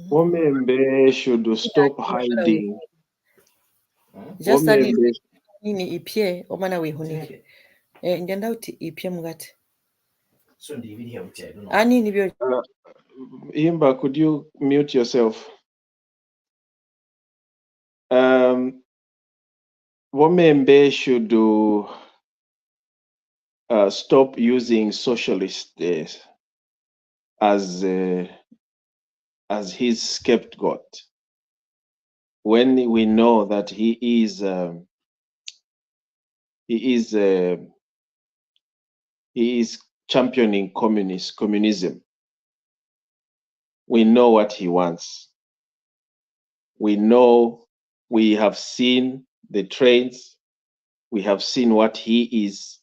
Womembe should stop hiding. Just ani Womembe, nini ipye omana wehunike. Ngenda uti ipye mugati. Ani nibyo. Himba, could you mute yourself? Womembe should stop using socialists as his scapegoat. When we know that he is championing communism. We know what he wants. We know, we have seen the trains. We have seen what he is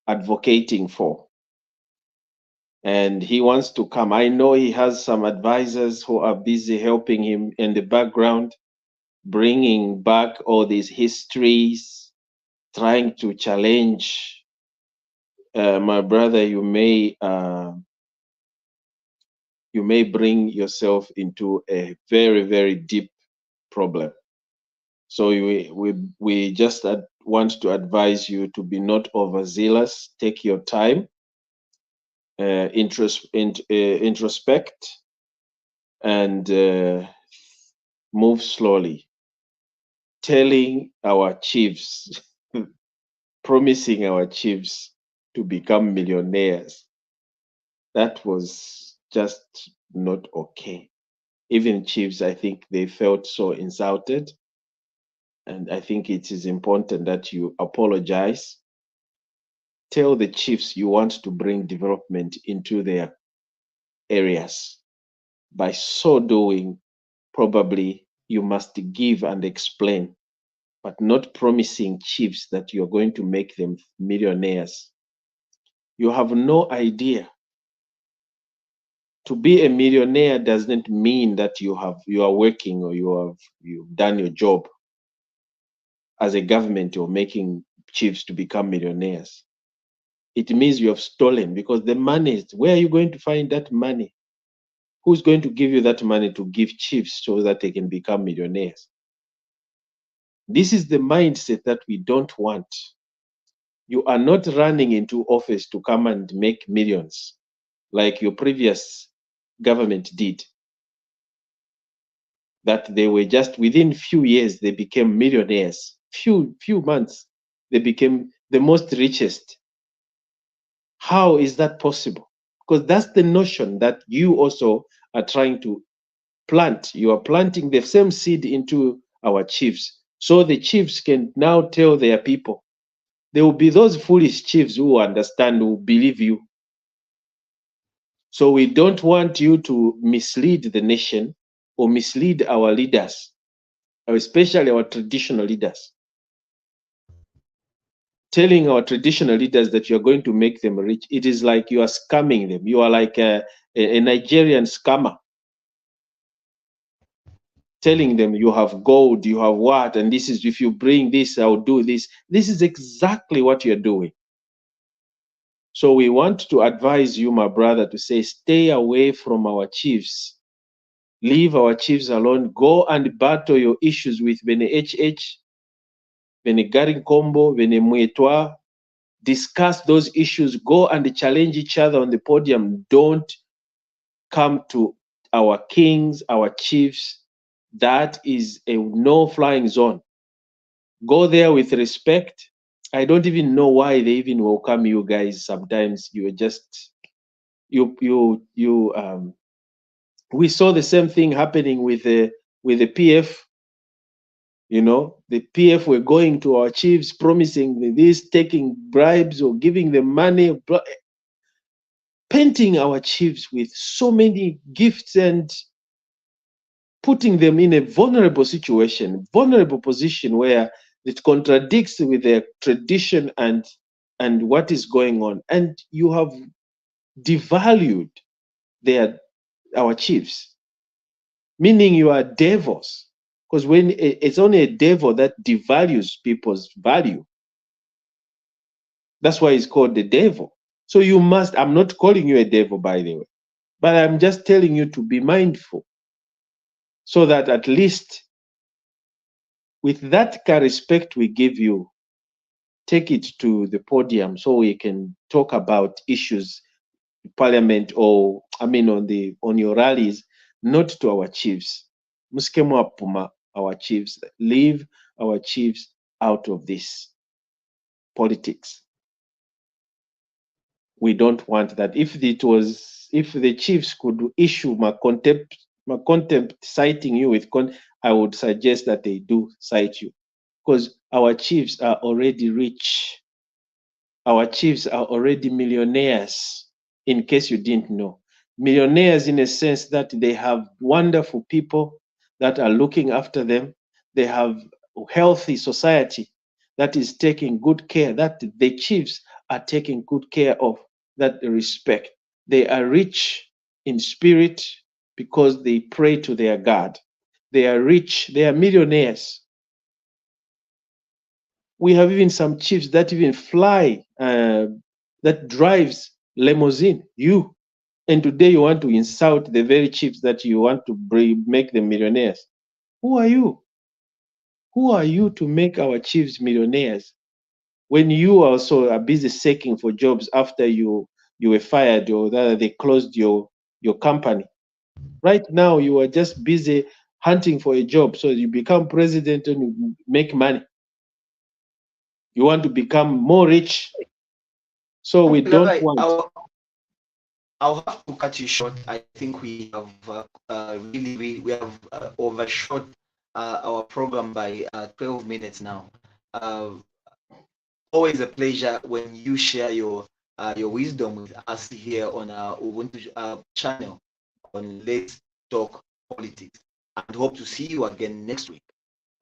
advocating for. And he wants to come. I know he has some advisors who are busy helping him in the background, bringing back all these histories, trying to challenge. My brother, you may bring yourself into a very, very deep problem. So we just want to advise you to be not overzealous. Take your time, introspect, and move slowly. Telling our chiefs, promising our chiefs to become millionaires, that was just not okay. Even chiefs, I think they felt so insulted. And I think it is important that you apologize. Tell the chiefs you want to bring development into their areas. By so doing, probably you must give and explain, but not promising chiefs that you're going to make them millionaires. You have no idea. To be a millionaire doesn't mean that you are working or you've done your job as a government or making chiefs to become millionaires. It means you have stolen, because the money is, where are you going to find that money? Who's going to give you that money to give chiefs so that they can become millionaires? This is the mindset that we don't want. You are not running into office to come and make millions like your previous government did. That they were just within few years, they became millionaires. Few months, they became the most richest. How is that possible? Because that's the notion that you also are trying to plant. You are planting the same seed into our chiefs, so the chiefs can now tell their people. There will be those foolish chiefs who understand, who believe you. So we don't want you to mislead the nation or mislead our leaders, especially our traditional leaders. Telling our traditional leaders that you're going to make them rich, it is like you are scamming them. You are like a Nigerian scammer. Telling them you have gold, you have what, and this is, if you bring this, I'll do this. This is exactly what you're doing. So we want to advise you, my brother, to say, stay away from our chiefs. Leave our chiefs alone. Go and battle your issues with Bene HH, Bene Garinkombo, Bene Muetwa. Discuss those issues. Go and challenge each other on the podium. Don't come to our kings, our chiefs. That is a no-flying zone. Go there with respect. I don't even know why they even welcome you guys. Sometimes you are just we saw the same thing happening with the PF. You know, the PF were going to our chiefs, promising this, taking bribes or giving them money, painting our chiefs with so many gifts and putting them in a vulnerable situation, vulnerable position where it contradicts with their tradition and and what is going on, and you have devalued our chiefs, meaning you are devils. Because when it's only a devil that devalues people's value, that's why it's called the devil. So you must, I'm not calling you a devil, by the way, but I'm just telling you to be mindful, so that at least with that respect we give you, take it to the podium so we can talk about issues in parliament, or I mean on your rallies, not to our chiefs. Muskemu apuma our chiefs. Leave our chiefs out of this politics. We don't want that. If the chiefs could issue my contempt citing you with I would suggest that they do cite you, because our chiefs are already rich. Our chiefs are already millionaires, in case you didn't know. Millionaires in a sense that they have wonderful people that are looking after them. They have a healthy society that is taking good care, that the chiefs are taking good care of, that they respect. They are rich in spirit because they pray to their God. They are rich, they are millionaires. We have even some chiefs that even fly, that drives limousine. And today you want to insult the very chiefs that you want to make them millionaires. Who are you? Who are you to make our chiefs millionaires when you also are busy seeking for jobs after you were fired, or that they closed your company? Right now you are just busy hunting for a job so you become president and you make money. You want to become more rich, so we don't want. I'll have to cut you short. I think we have we have overshot our program by 12 minutes now. Uh, Always a pleasure when you share your wisdom with us here on our Ubuntu channel on Let's Talk Politics. And hope to see you again next week.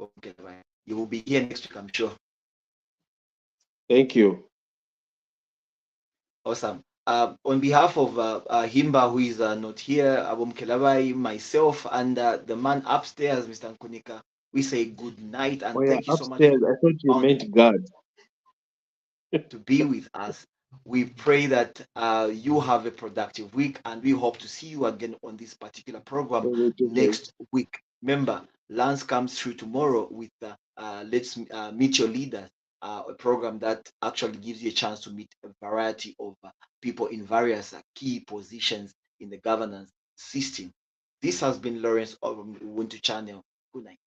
Okay, bye. You will be here next week, I'm sure. Thank you. Awesome. On behalf of Himba, who is not here, Mukelabai, myself, and the man upstairs, Mr. Nkunika, we say good night and Oh yeah, thank you so much upstairs. I thought you meant God. to be with us. We pray that you have a productive week, and we hope to see you again on this particular program next week. Remember, Lance comes through tomorrow with Let's Meet Your Leaders, a program that actually gives you a chance to meet a variety of people in various key positions in the governance system. This has been Lawrence of Ubuntu Channel. Good night.